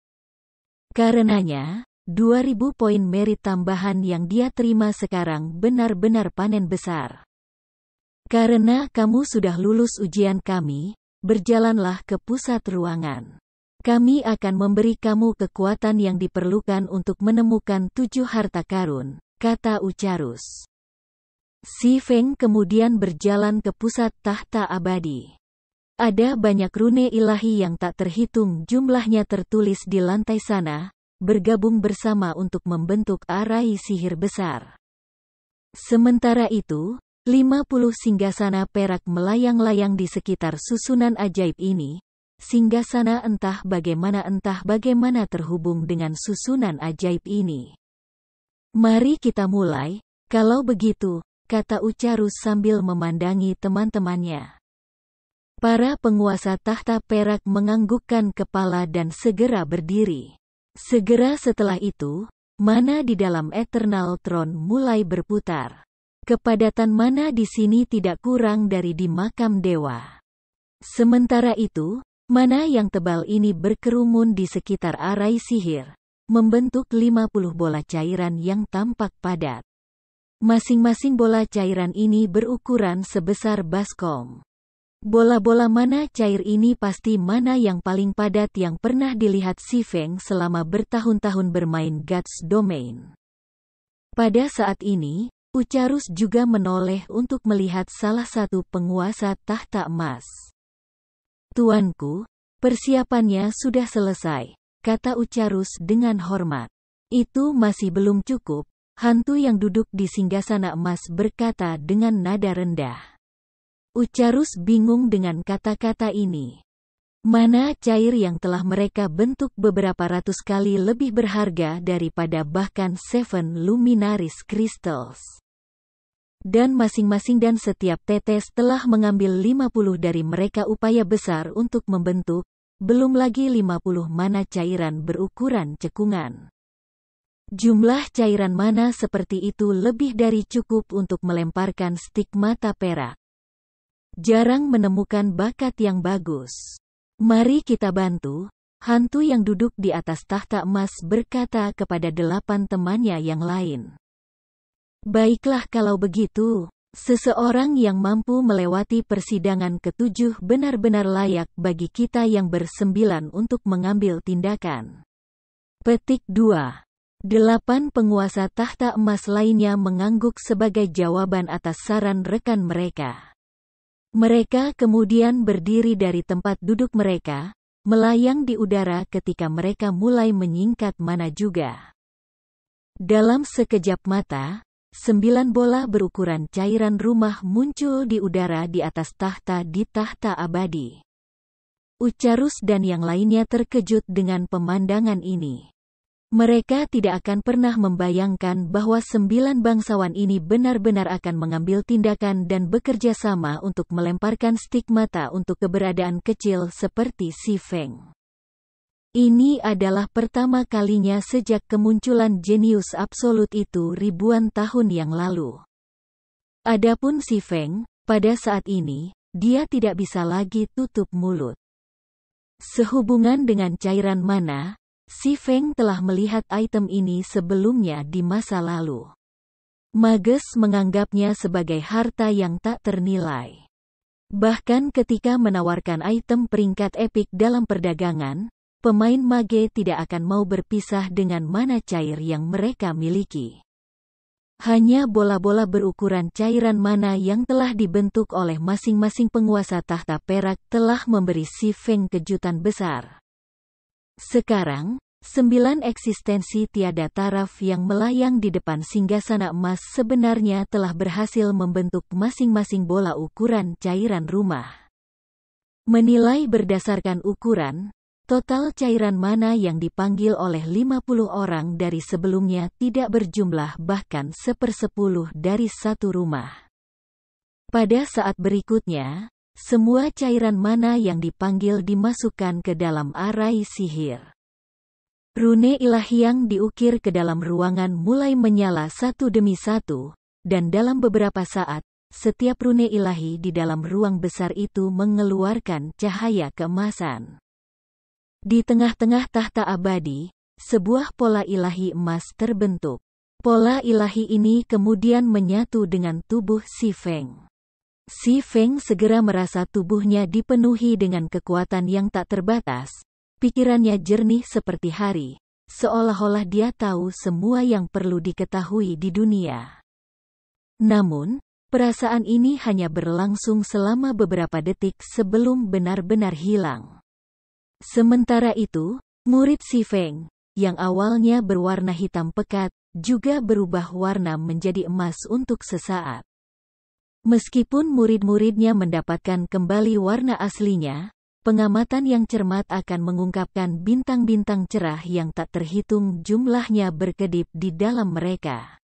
Karenanya, 2000 poin merit tambahan yang dia terima sekarang benar-benar panen besar. Karena kamu sudah lulus ujian kami, berjalanlah ke pusat ruangan. Kami akan memberi kamu kekuatan yang diperlukan untuk menemukan 7 harta karun, kata Ucarus. Si Feng kemudian berjalan ke pusat tahta abadi. Ada banyak rune ilahi yang tak terhitung jumlahnya tertulis di lantai sana, bergabung bersama untuk membentuk arai sihir besar. Sementara itu, 50 singgasana perak melayang-layang di sekitar susunan ajaib ini. Singgasana entah bagaimana terhubung dengan susunan ajaib ini. Mari kita mulai, kalau begitu, kata Ucarus sambil memandangi teman-temannya. Para penguasa tahta perak menganggukkan kepala dan segera berdiri. Segera setelah itu, mana di dalam Eternal Throne mulai berputar. Kepadatan mana di sini tidak kurang dari di makam dewa. Sementara itu, mana yang tebal ini berkerumun di sekitar arai sihir, membentuk 50 bola cairan yang tampak padat. Masing-masing bola cairan ini berukuran sebesar baskom. Bola-bola mana cair ini pasti mana yang paling padat yang pernah dilihat Si Feng selama bertahun-tahun bermain God's Domain. Pada saat ini, Ucarus juga menoleh untuk melihat salah satu penguasa tahta emas. Tuanku, Persiapannya sudah selesai, kata Ucarus dengan hormat. Itu masih belum cukup, hantu yang duduk di singgasana emas berkata dengan nada rendah. Ucarus bingung dengan kata-kata ini. Mana cair yang telah mereka bentuk beberapa ratus kali lebih berharga daripada bahkan Seven Luminaris Crystals. Dan masing-masing dan setiap tetes telah mengambil 50 dari mereka upaya besar untuk membentuk, belum lagi 50 mana cairan berukuran cekungan. Jumlah cairan mana seperti itu lebih dari cukup untuk melemparkan stigmata perak. Jarang menemukan bakat yang bagus. Mari kita bantu, hantu yang duduk di atas tahta emas berkata kepada 8 temannya yang lain. Baiklah kalau begitu, seseorang yang mampu melewati persidangan ke-7 benar-benar layak bagi kita yang ber-9 untuk mengambil tindakan. Petik 2. 8 penguasa tahta emas lainnya mengangguk sebagai jawaban atas saran rekan mereka. Mereka kemudian berdiri dari tempat duduk mereka, melayang di udara ketika mereka mulai menyingkat mana juga. Dalam sekejap mata, 9 bola berukuran cairan rumah muncul di udara di atas tahta di tahta abadi. Ucarus dan yang lainnya terkejut dengan pemandangan ini. Mereka tidak akan pernah membayangkan bahwa 9 bangsawan ini benar-benar akan mengambil tindakan dan bekerja sama untuk melemparkan stigmata untuk keberadaan kecil seperti Si Feng. Ini adalah pertama kalinya sejak kemunculan jenius absolut itu ribuan tahun yang lalu. Adapun Si Feng, pada saat ini, dia tidak bisa lagi tutup mulut. Sehubungan dengan cairan mana, Si Feng telah melihat item ini sebelumnya di masa lalu. Mages menganggapnya sebagai harta yang tak ternilai. Bahkan ketika menawarkan item peringkat epik dalam perdagangan, pemain mage tidak akan mau berpisah dengan mana cair yang mereka miliki. Hanya bola-bola berukuran cairan mana yang telah dibentuk oleh masing-masing penguasa tahta perak telah memberi Si Feng kejutan besar. Sekarang, 9 eksistensi tiada taraf yang melayang di depan singgasana emas sebenarnya telah berhasil membentuk masing-masing bola ukuran cairan rumah. Menilai berdasarkan ukuran, total cairan mana yang dipanggil oleh 50 orang dari sebelumnya tidak berjumlah bahkan 1/10 dari satu rumah. Pada saat berikutnya, semua cairan mana yang dipanggil dimasukkan ke dalam arai sihir. Rune ilahi yang diukir ke dalam ruangan mulai menyala satu demi satu, dan dalam beberapa saat, setiap rune ilahi di dalam ruang besar itu mengeluarkan cahaya keemasan. Di tengah-tengah tahta abadi, sebuah pola ilahi emas terbentuk. Pola ilahi ini kemudian menyatu dengan tubuh Si Feng. Si Feng segera merasa tubuhnya dipenuhi dengan kekuatan yang tak terbatas. Pikirannya jernih seperti hari, seolah-olah dia tahu semua yang perlu diketahui di dunia. Namun, perasaan ini hanya berlangsung selama beberapa detik sebelum benar-benar hilang. Sementara itu, murid Si Feng, yang awalnya berwarna hitam pekat, juga berubah warna menjadi emas untuk sesaat. Meskipun murid-muridnya mendapatkan kembali warna aslinya, pengamatan yang cermat akan mengungkapkan bintang-bintang cerah yang tak terhitung jumlahnya berkedip di dalam mereka.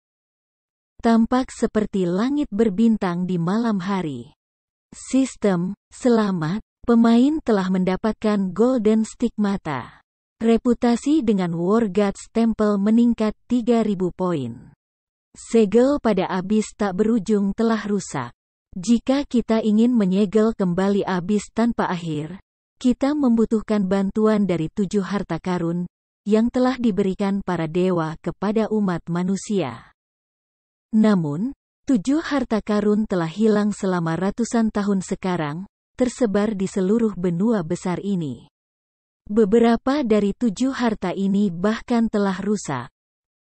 Tampak seperti langit berbintang di malam hari. Sistem, selamat, pemain telah mendapatkan Golden Stigmata. Reputasi dengan War Gods Temple meningkat 3000 poin. Segel pada abis tak berujung telah rusak. Jika kita ingin menyegel kembali abis tanpa akhir, kita membutuhkan bantuan dari 7 harta karun, yang telah diberikan para dewa kepada umat manusia. Namun, 7 harta karun telah hilang selama ratusan tahun sekarang, tersebar di seluruh benua besar ini. Beberapa dari 7 harta ini bahkan telah rusak.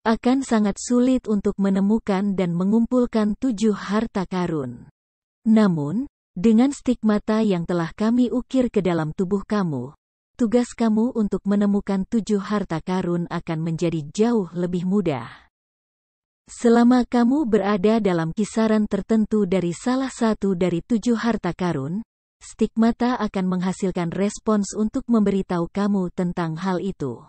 Akan sangat sulit untuk menemukan dan mengumpulkan 7 harta karun. Namun, dengan stigmata yang telah kami ukir ke dalam tubuh kamu, tugas kamu untuk menemukan 7 harta karun akan menjadi jauh lebih mudah. Selama kamu berada dalam kisaran tertentu dari salah satu dari 7 harta karun, stigmata akan menghasilkan respons untuk memberitahu kamu tentang hal itu.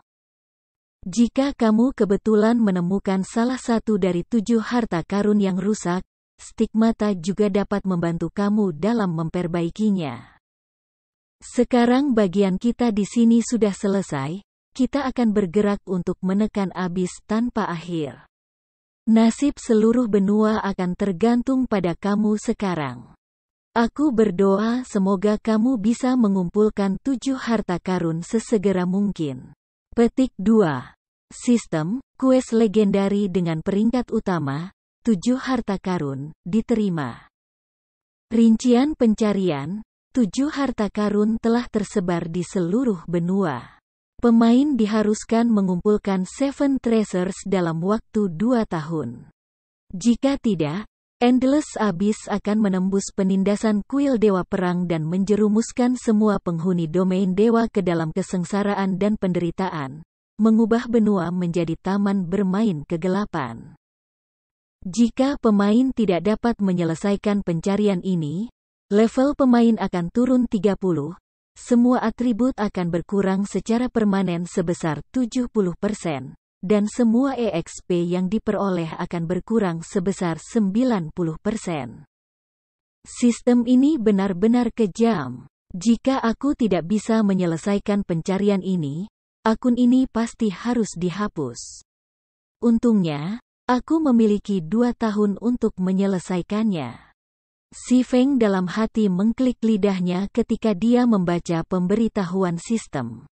Jika kamu kebetulan menemukan salah satu dari 7 harta karun yang rusak, stigmata juga dapat membantu kamu dalam memperbaikinya. Sekarang bagian kita di sini sudah selesai, kita akan bergerak untuk menekan abyss tanpa akhir. Nasib seluruh benua akan tergantung pada kamu sekarang. Aku berdoa semoga kamu bisa mengumpulkan 7 harta karun sesegera mungkin. Petik 2. Sistem, quest legendari dengan peringkat utama, 7 harta karun, diterima. Rincian pencarian, 7 harta karun telah tersebar di seluruh benua. Pemain diharuskan mengumpulkan 7 treasures dalam waktu 2 tahun. Jika tidak, Endless Abyss akan menembus penindasan kuil Dewa Perang dan menjerumuskan semua penghuni domain dewa ke dalam kesengsaraan dan penderitaan, mengubah benua menjadi taman bermain kegelapan. Jika pemain tidak dapat menyelesaikan pencarian ini, level pemain akan turun 30, semua atribut akan berkurang secara permanen sebesar 70%, dan semua EXP yang diperoleh akan berkurang sebesar 90%. Sistem ini benar-benar kejam. Jika aku tidak bisa menyelesaikan pencarian ini, akun ini pasti harus dihapus. Untungnya, aku memiliki 2 tahun untuk menyelesaikannya. Si Feng dalam hati mengklik lidahnya ketika dia membaca pemberitahuan sistem.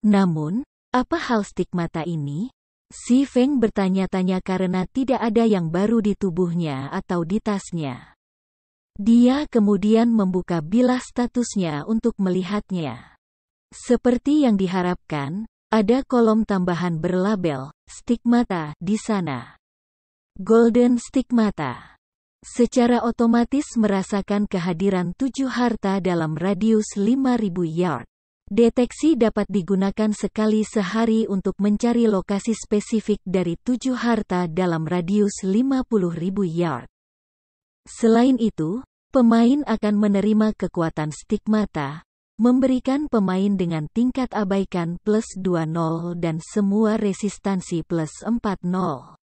Namun, apa hal stigmata ini? Si Feng bertanya-tanya karena tidak ada yang baru di tubuhnya atau di tasnya. Dia kemudian membuka bilah statusnya untuk melihatnya. Seperti yang diharapkan, ada kolom tambahan berlabel stigmata di sana. Golden Stigmata. Secara otomatis merasakan kehadiran 7 harta dalam radius 5.000 yard. Deteksi dapat digunakan sekali sehari untuk mencari lokasi spesifik dari 7 harta dalam radius 50.000 yard. Selain itu, pemain akan menerima kekuatan stigmata, memberikan pemain dengan tingkat abaikan plus 20 dan semua resistansi plus 40.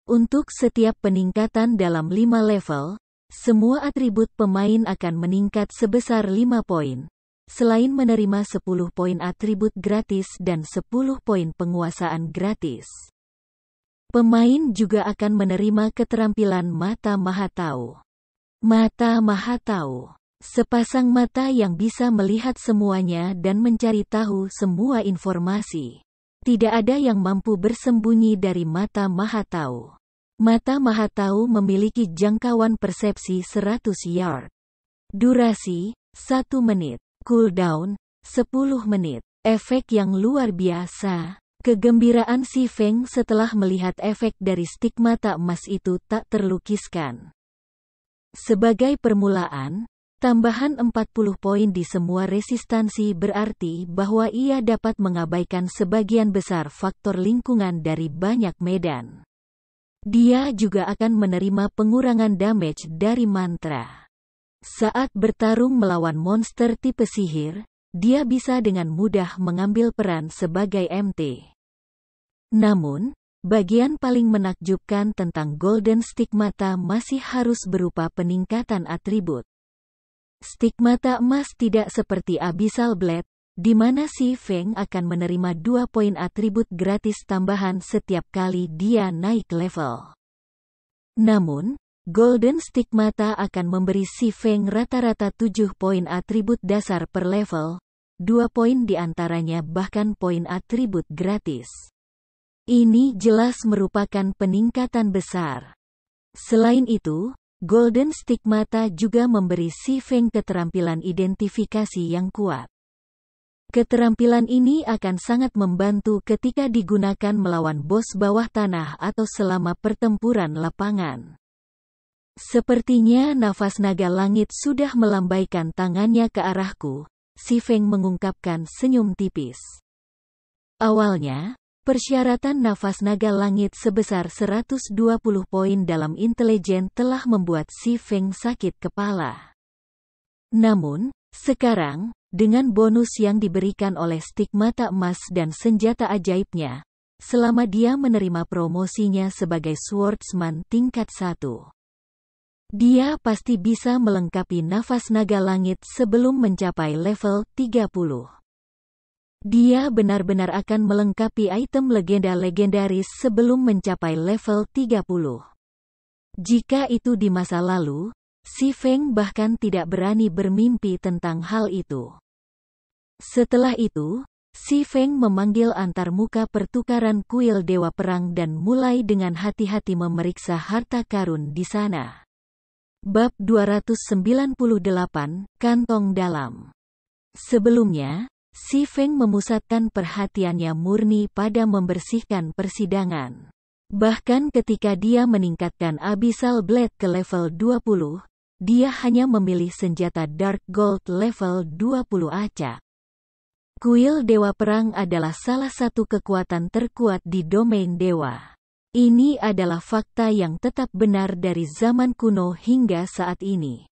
Untuk setiap peningkatan dalam 5 level, semua atribut pemain akan meningkat sebesar 5 poin, selain menerima 10 poin atribut gratis dan 10 poin penguasaan gratis. Pemain juga akan menerima keterampilan Mata Mahatau. Mata Mahatau. Sepasang mata yang bisa melihat semuanya dan mencari tahu semua informasi. Tidak ada yang mampu bersembunyi dari Mata Mahatau. Mata Mahatau memiliki jangkauan persepsi 100 yard. Durasi, 1 menit. Cooldown, 10 menit. Efek yang luar biasa. Kegembiraan si Feng setelah melihat efek dari stigmata emas itu tak terlukiskan. Sebagai permulaan, tambahan 40 poin di semua resistansi berarti bahwa ia dapat mengabaikan sebagian besar faktor lingkungan dari banyak medan. Dia juga akan menerima pengurangan damage dari mantra. Saat bertarung melawan monster tipe sihir, dia bisa dengan mudah mengambil peran sebagai MT. Namun, bagian paling menakjubkan tentang Golden Stigmata masih harus berupa peningkatan atribut. Stigmata emas tidak seperti Abyssal Blade, di mana si Feng akan menerima 2 poin atribut gratis tambahan setiap kali dia naik level. Namun, Golden Stigmata akan memberi si Feng rata-rata 7 poin atribut dasar per level, 2 poin diantaranya bahkan poin atribut gratis. Ini jelas merupakan peningkatan besar. Selain itu, Golden Stigmata juga memberi si Feng keterampilan identifikasi yang kuat. Keterampilan ini akan sangat membantu ketika digunakan melawan bos bawah tanah atau selama pertempuran lapangan. Sepertinya nafas naga langit sudah melambaikan tangannya ke arahku. Si Feng mengungkapkan senyum tipis. Awalnya, persyaratan nafas naga langit sebesar 120 poin dalam intelijen telah membuat Si Feng sakit kepala. Namun, sekarang, dengan bonus yang diberikan oleh stigmata emas dan senjata ajaibnya, selama dia menerima promosinya sebagai swordsman tingkat 1, dia pasti bisa melengkapi nafas naga langit sebelum mencapai level 30. Dia benar-benar akan melengkapi item legenda legendaris sebelum mencapai level 30. Jika itu di masa lalu, Si Feng bahkan tidak berani bermimpi tentang hal itu. Setelah itu, Si Feng memanggil antarmuka pertukaran kuil Dewa Perang dan mulai dengan hati-hati memeriksa harta karun di sana. Bab 298, Kantong Dalam. Sebelumnya, Si Feng memusatkan perhatiannya murni pada membersihkan persidangan. Bahkan ketika dia meningkatkan Abyssal Blade ke level 20, dia hanya memilih senjata Dark Gold level 20 acak. Kuil Dewa Perang adalah salah satu kekuatan terkuat di domain dewa. Ini adalah fakta yang tetap benar dari zaman kuno hingga saat ini.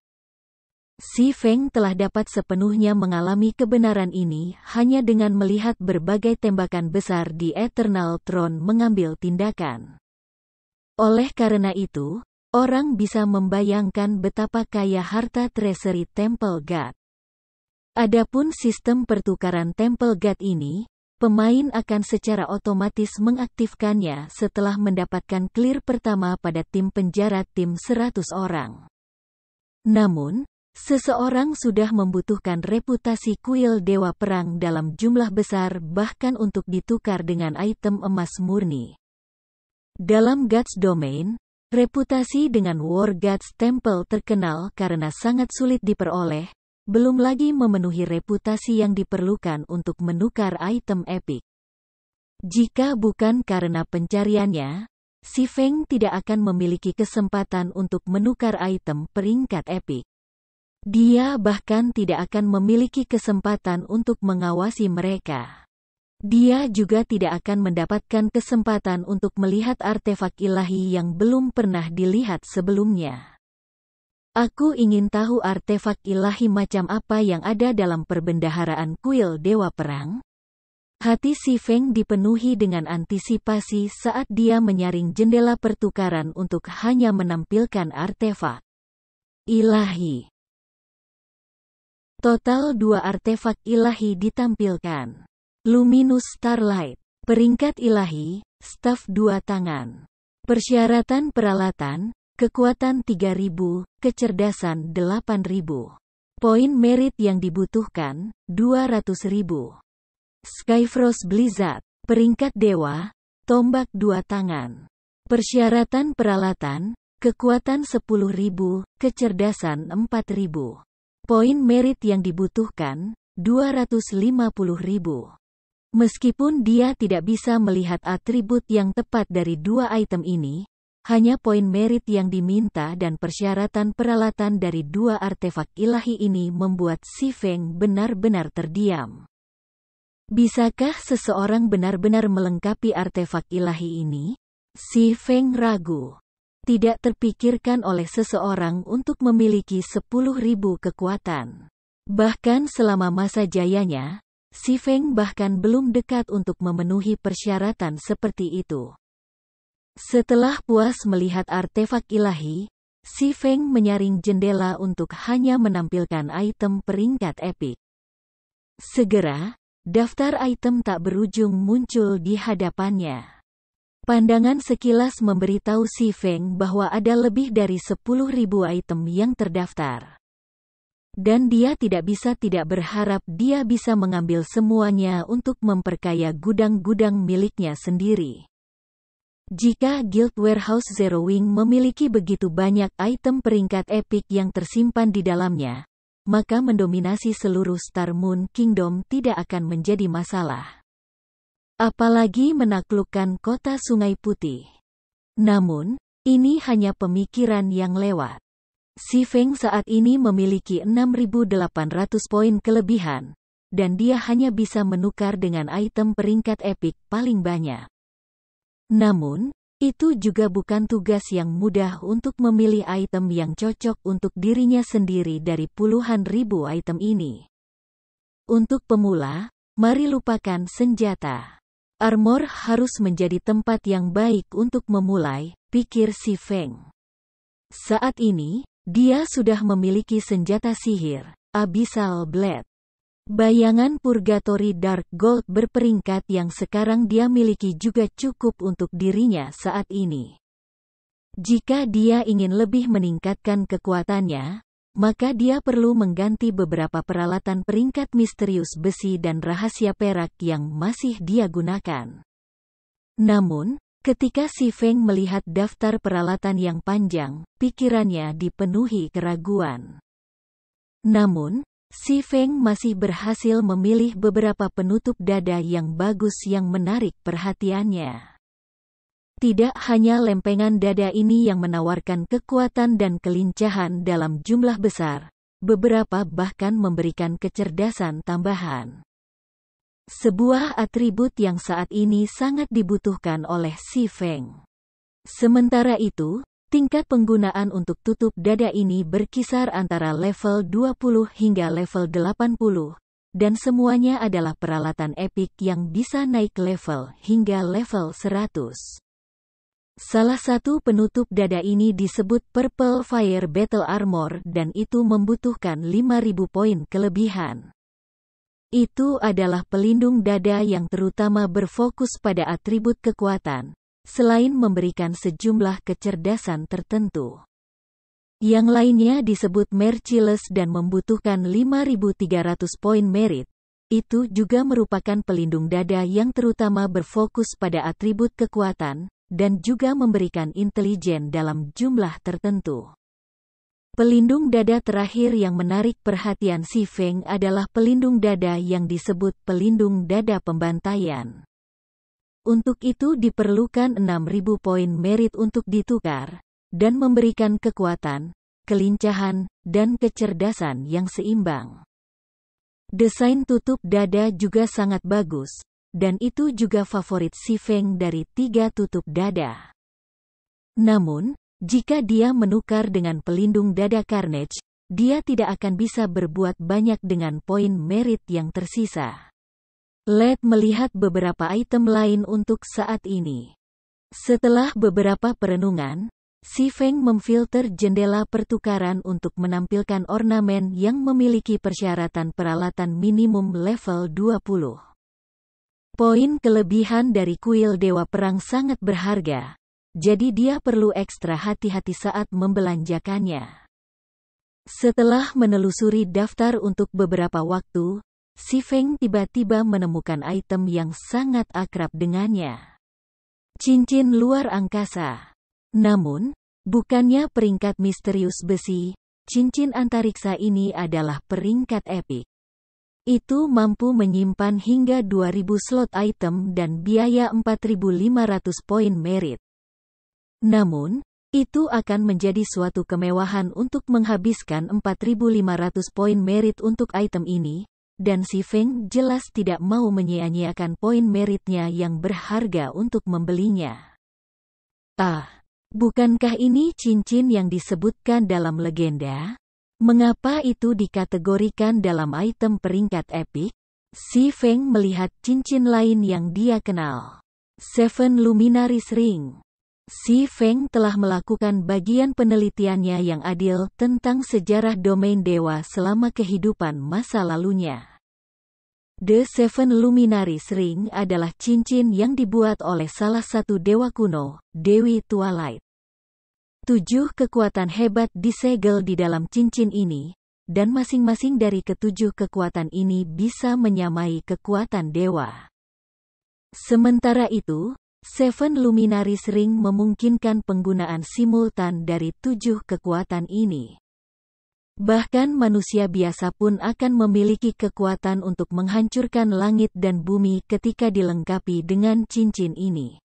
Si Feng telah dapat sepenuhnya mengalami kebenaran ini hanya dengan melihat berbagai tembakan besar di Eternal Throne mengambil tindakan. Oleh karena itu, orang bisa membayangkan betapa kaya harta treasury Temple God. Adapun sistem pertukaran Temple God ini, pemain akan secara otomatis mengaktifkannya setelah mendapatkan clear pertama pada tim penjara tim 100 orang. Namun, seseorang sudah membutuhkan reputasi kuil Dewa Perang dalam jumlah besar bahkan untuk ditukar dengan item emas murni. Dalam Gods Domain, reputasi dengan War Gods Temple terkenal karena sangat sulit diperoleh, belum lagi memenuhi reputasi yang diperlukan untuk menukar item epic. Jika bukan karena pencariannya, Si Feng tidak akan memiliki kesempatan untuk menukar item peringkat epic. Dia bahkan tidak akan memiliki kesempatan untuk mengawasi mereka. Dia juga tidak akan mendapatkan kesempatan untuk melihat artefak ilahi yang belum pernah dilihat sebelumnya. Aku ingin tahu artefak ilahi macam apa yang ada dalam perbendaharaan kuil Dewa Perang. Hati Si Feng dipenuhi dengan antisipasi saat dia menyaring jendela pertukaran untuk hanya menampilkan artefak ilahi. Total 2 artefak ilahi ditampilkan. Luminous Starlight, peringkat ilahi, staf 2 tangan. Persyaratan peralatan, kekuatan 3000, kecerdasan 8000. Poin merit yang dibutuhkan, 200.000. Skyfrost Blizzard, peringkat dewa, tombak 2 tangan. Persyaratan peralatan, kekuatan 10.000, kecerdasan 4000. Poin merit yang dibutuhkan, 250.000. Meskipun dia tidak bisa melihat atribut yang tepat dari 2 item ini, hanya poin merit yang diminta dan persyaratan peralatan dari 2 artefak ilahi ini membuat Si Feng benar-benar terdiam. Bisakah seseorang benar-benar melengkapi artefak ilahi ini? Si Feng ragu. Tidak terpikirkan oleh seseorang untuk memiliki 10.000 kekuatan. Bahkan selama masa jayanya, Si Feng bahkan belum dekat untuk memenuhi persyaratan seperti itu. Setelah puas melihat artefak ilahi, Si Feng menyaring jendela untuk hanya menampilkan item peringkat epic. Segera, daftar item tak berujung muncul di hadapannya. Pandangan sekilas memberitahu Si Feng bahwa ada lebih dari 10.000 item yang terdaftar. Dan dia tidak berharap dia bisa mengambil semuanya untuk memperkaya gudang-gudang miliknya sendiri. Jika Guild Warehouse Zero Wing memiliki begitu banyak item peringkat epic yang tersimpan di dalamnya, maka mendominasi seluruh Star Moon Kingdom tidak akan menjadi masalah. Apalagi menaklukkan kota Sungai Putih. Namun, ini hanya pemikiran yang lewat. Si Feng saat ini memiliki 6.800 poin kelebihan, dan dia hanya bisa menukar dengan item peringkat epik paling banyak. Namun, itu juga bukan tugas yang mudah untuk memilih item yang cocok untuk dirinya sendiri dari puluhan ribu item ini. Untuk pemula, mari lupakan senjata. Armor harus menjadi tempat yang baik untuk memulai, pikir si Feng. Saat ini, dia sudah memiliki senjata sihir, Abyssal Blade. Bayangan Purgatory Dark Gold berperingkat yang sekarang dia miliki juga cukup untuk dirinya saat ini. Jika dia ingin lebih meningkatkan kekuatannya, maka dia perlu mengganti beberapa peralatan peringkat misterius besi dan rahasia perak yang masih dia gunakan. Namun, ketika si Feng melihat daftar peralatan yang panjang, pikirannya dipenuhi keraguan. Namun, si Feng masih berhasil memilih beberapa penutup dada yang bagus yang menarik perhatiannya. Tidak hanya lempengan dada ini yang menawarkan kekuatan dan kelincahan dalam jumlah besar, beberapa bahkan memberikan kecerdasan tambahan. Sebuah atribut yang saat ini sangat dibutuhkan oleh si Feng. Sementara itu, tingkat penggunaan untuk tutup dada ini berkisar antara level 20 hingga level 80, dan semuanya adalah peralatan epik yang bisa naik level hingga level 100. Salah satu penutup dada ini disebut Purple Fire Battle Armor dan itu membutuhkan 5.000 poin kelebihan. Itu adalah pelindung dada yang terutama berfokus pada atribut kekuatan, selain memberikan sejumlah kecerdasan tertentu. Yang lainnya disebut Merciless dan membutuhkan 5.300 poin merit. Itu juga merupakan pelindung dada yang terutama berfokus pada atribut kekuatan, dan juga memberikan intelijen dalam jumlah tertentu. Pelindung dada terakhir yang menarik perhatian si Feng adalah pelindung dada yang disebut pelindung dada pembantaian. Untuk itu diperlukan 6.000 poin merit untuk ditukar, dan memberikan kekuatan, kelincahan, dan kecerdasan yang seimbang. Desain tutup dada juga sangat bagus, dan itu juga favorit si Feng dari 3 tutup dada. Namun, jika dia menukar dengan pelindung dada Carnage, dia tidak akan bisa berbuat banyak dengan poin merit yang tersisa. Let's melihat beberapa item lain untuk saat ini. Setelah beberapa perenungan, si Feng memfilter jendela pertukaran untuk menampilkan ornamen yang memiliki persyaratan peralatan minimum level 20. Poin kelebihan dari kuil Dewa Perang sangat berharga, jadi dia perlu ekstra hati-hati saat membelanjakannya. Setelah menelusuri daftar untuk beberapa waktu, si Feng tiba-tiba menemukan item yang sangat akrab dengannya. Cincin luar angkasa. Namun, bukannya peringkat misterius besi, cincin antariksa ini adalah peringkat epik. Itu mampu menyimpan hingga 2.000 slot item dan biaya 4.500 poin merit. Namun, itu akan menjadi suatu kemewahan untuk menghabiskan 4.500 poin merit untuk item ini, dan si Feng jelas tidak mau menyia-nyiakan poin meritnya yang berharga untuk membelinya. Bukankah ini cincin yang disebutkan dalam legenda? Mengapa itu dikategorikan dalam item peringkat epik? Si Feng melihat cincin lain yang dia kenal. Seven Luminaries Ring. Si Feng telah melakukan bagian penelitiannya yang adil tentang sejarah domain dewa selama kehidupan masa lalunya. The Seven Luminaries Ring adalah cincin yang dibuat oleh salah satu dewa kuno, Dewi Twilight. 7 kekuatan hebat disegel di dalam cincin ini, dan masing-masing dari ketujuh kekuatan ini bisa menyamai kekuatan dewa. Sementara itu, Seven Luminaries Ring memungkinkan penggunaan simultan dari 7 kekuatan ini. Bahkan manusia biasa pun akan memiliki kekuatan untuk menghancurkan langit dan bumi ketika dilengkapi dengan cincin ini.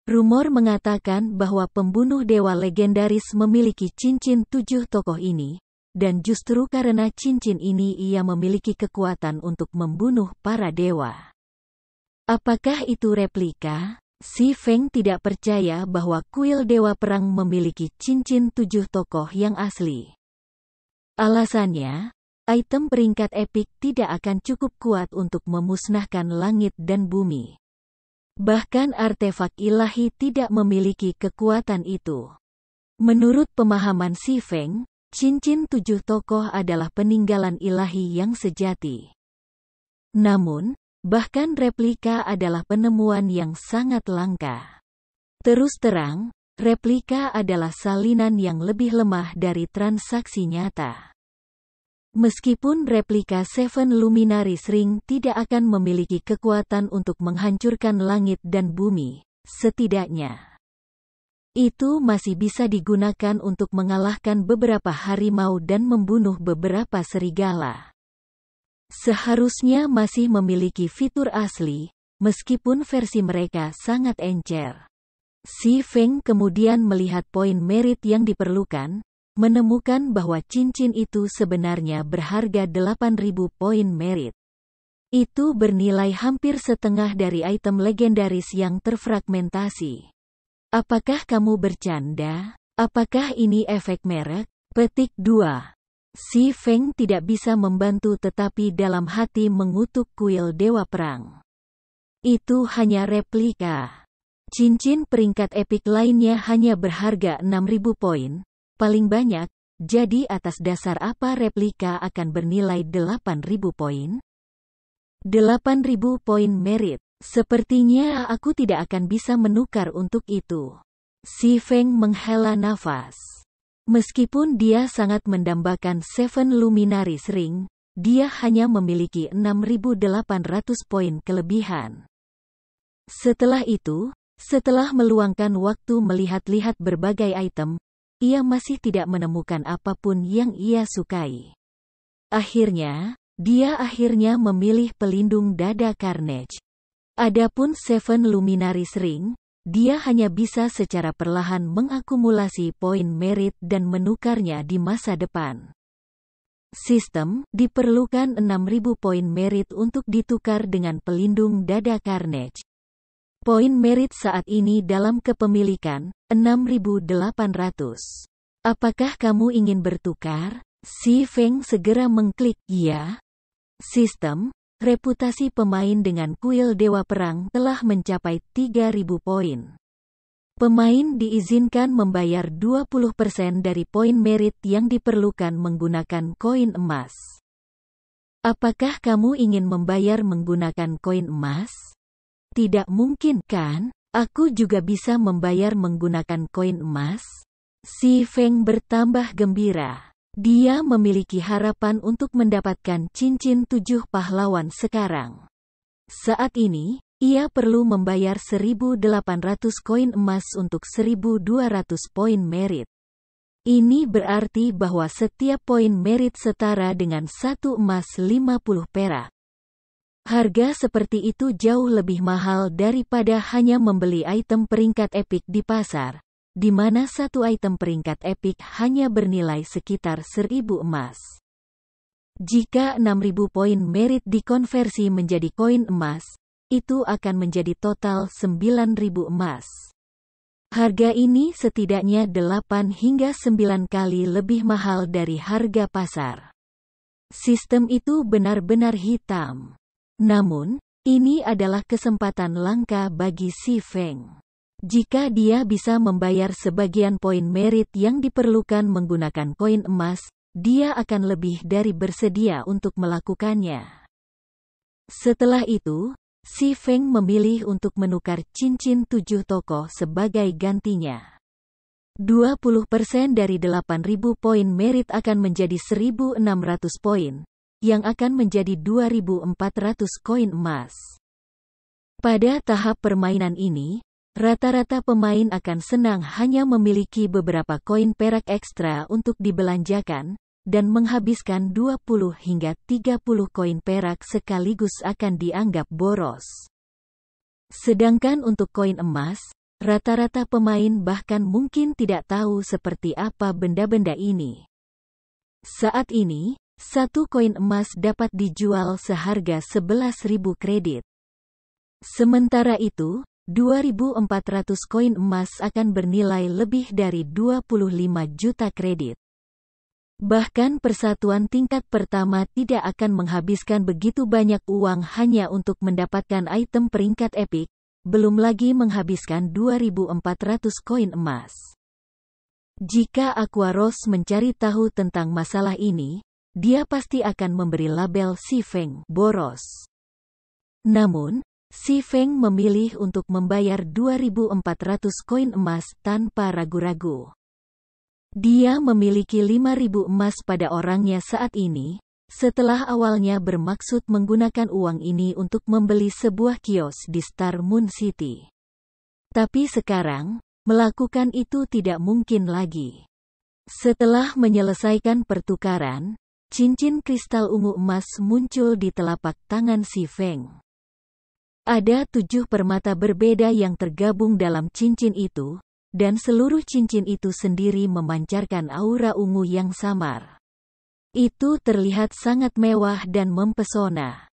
Rumor mengatakan bahwa pembunuh dewa legendaris memiliki cincin 7 tokoh ini, dan justru karena cincin ini ia memiliki kekuatan untuk membunuh para dewa. Apakah itu replika? Si Feng tidak percaya bahwa kuil Dewa Perang memiliki cincin 7 tokoh yang asli. Alasannya, item peringkat epik tidak akan cukup kuat untuk memusnahkan langit dan bumi. Bahkan artefak ilahi tidak memiliki kekuatan itu. Menurut pemahaman Si Feng, cincin 7 tokoh adalah peninggalan ilahi yang sejati. Namun, bahkan replika adalah penemuan yang sangat langka. Terus terang, replika adalah salinan yang lebih lemah dari transaksi nyata. Meskipun replika Seven Luminaries Ring tidak akan memiliki kekuatan untuk menghancurkan langit dan bumi, setidaknya itu masih bisa digunakan untuk mengalahkan beberapa harimau dan membunuh beberapa serigala. Seharusnya masih memiliki fitur asli, meskipun versi mereka sangat encer. Si Feng kemudian melihat poin merit yang diperlukan, menemukan bahwa cincin itu sebenarnya berharga 8.000 poin merit. Itu bernilai hampir setengah dari item legendaris yang terfragmentasi. Apakah kamu bercanda? Apakah ini efek merek? Petik 2. Si Feng tidak bisa membantu tetapi dalam hati mengutuk kuil Dewa Perang. Itu hanya replika. Cincin peringkat epik lainnya hanya berharga 6.000 poin, paling banyak, jadi atas dasar apa replika akan bernilai 8.000 poin? 8.000 poin merit. Sepertinya aku tidak akan bisa menukar untuk itu. Si Feng menghela nafas. Meskipun dia sangat mendambakan Seven Luminaries Ring, dia hanya memiliki 6.800 poin kelebihan. Setelah itu, setelah meluangkan waktu melihat-lihat berbagai item, ia masih tidak menemukan apapun yang ia sukai. Akhirnya, dia memilih pelindung dada Carnage. Adapun Seven Luminaries Ring, dia hanya bisa secara perlahan mengakumulasi poin merit dan menukarnya di masa depan. Sistem, diperlukan 6.000 poin merit untuk ditukar dengan pelindung dada Carnage. Poin merit saat ini dalam kepemilikan, 6.800. Apakah kamu ingin bertukar? Si Feng segera mengklik ya. Sistem, reputasi pemain dengan kuil Dewa Perang telah mencapai 3.000 poin. Pemain diizinkan membayar 20% dari poin merit yang diperlukan menggunakan koin emas. Apakah kamu ingin membayar menggunakan koin emas? Tidak mungkin kan? Aku juga bisa membayar menggunakan koin emas? Si Feng bertambah gembira. Dia memiliki harapan untuk mendapatkan cincin 7 pahlawan sekarang. Saat ini, ia perlu membayar 1.800 koin emas untuk 1.200 poin merit. Ini berarti bahwa setiap poin merit setara dengan 1 emas 50 perak. Harga seperti itu jauh lebih mahal daripada hanya membeli item peringkat epik di pasar, di mana satu item peringkat epik hanya bernilai sekitar 1.000 emas. Jika 6.000 poin merit dikonversi menjadi koin emas, itu akan menjadi total 9.000 emas. Harga ini setidaknya 8 hingga 9 kali lebih mahal dari harga pasar. Sistem itu benar-benar hitam. Namun, ini adalah kesempatan langka bagi Si Feng. Jika dia bisa membayar sebagian poin merit yang diperlukan menggunakan koin emas, dia akan lebih dari bersedia untuk melakukannya. Setelah itu, Si Feng memilih untuk menukar cincin 7 tokoh sebagai gantinya. 20% dari 8.000 poin merit akan menjadi 1.600 poin, yang akan menjadi 2.400 koin emas. Pada tahap permainan ini, rata-rata pemain akan senang hanya memiliki beberapa koin perak ekstra untuk dibelanjakan, dan menghabiskan 20 hingga 30 koin perak sekaligus akan dianggap boros. Sedangkan untuk koin emas, rata-rata pemain bahkan mungkin tidak tahu seperti apa benda-benda ini. Saat ini, satu koin emas dapat dijual seharga 11.000 kredit. Sementara itu, 2.400 koin emas akan bernilai lebih dari 25 juta kredit. Bahkan persatuan tingkat pertama tidak akan menghabiskan begitu banyak uang hanya untuk mendapatkan item peringkat epic, belum lagi menghabiskan 2.400 koin emas. Jika Aquaros mencari tahu tentang masalah ini, dia pasti akan memberi label si Feng boros. Namun, si Feng memilih untuk membayar 2.400 koin emas tanpa ragu-ragu. Dia memiliki 5.000 emas pada orangnya saat ini, setelah awalnya bermaksud menggunakan uang ini untuk membeli sebuah kios di Star Moon City. Tapi sekarang, melakukan itu tidak mungkin lagi. Setelah menyelesaikan pertukaran, cincin kristal ungu emas muncul di telapak tangan si Feng. Ada 7 permata berbeda yang tergabung dalam cincin itu, dan seluruh cincin itu sendiri memancarkan aura ungu yang samar. Itu terlihat sangat mewah dan mempesona.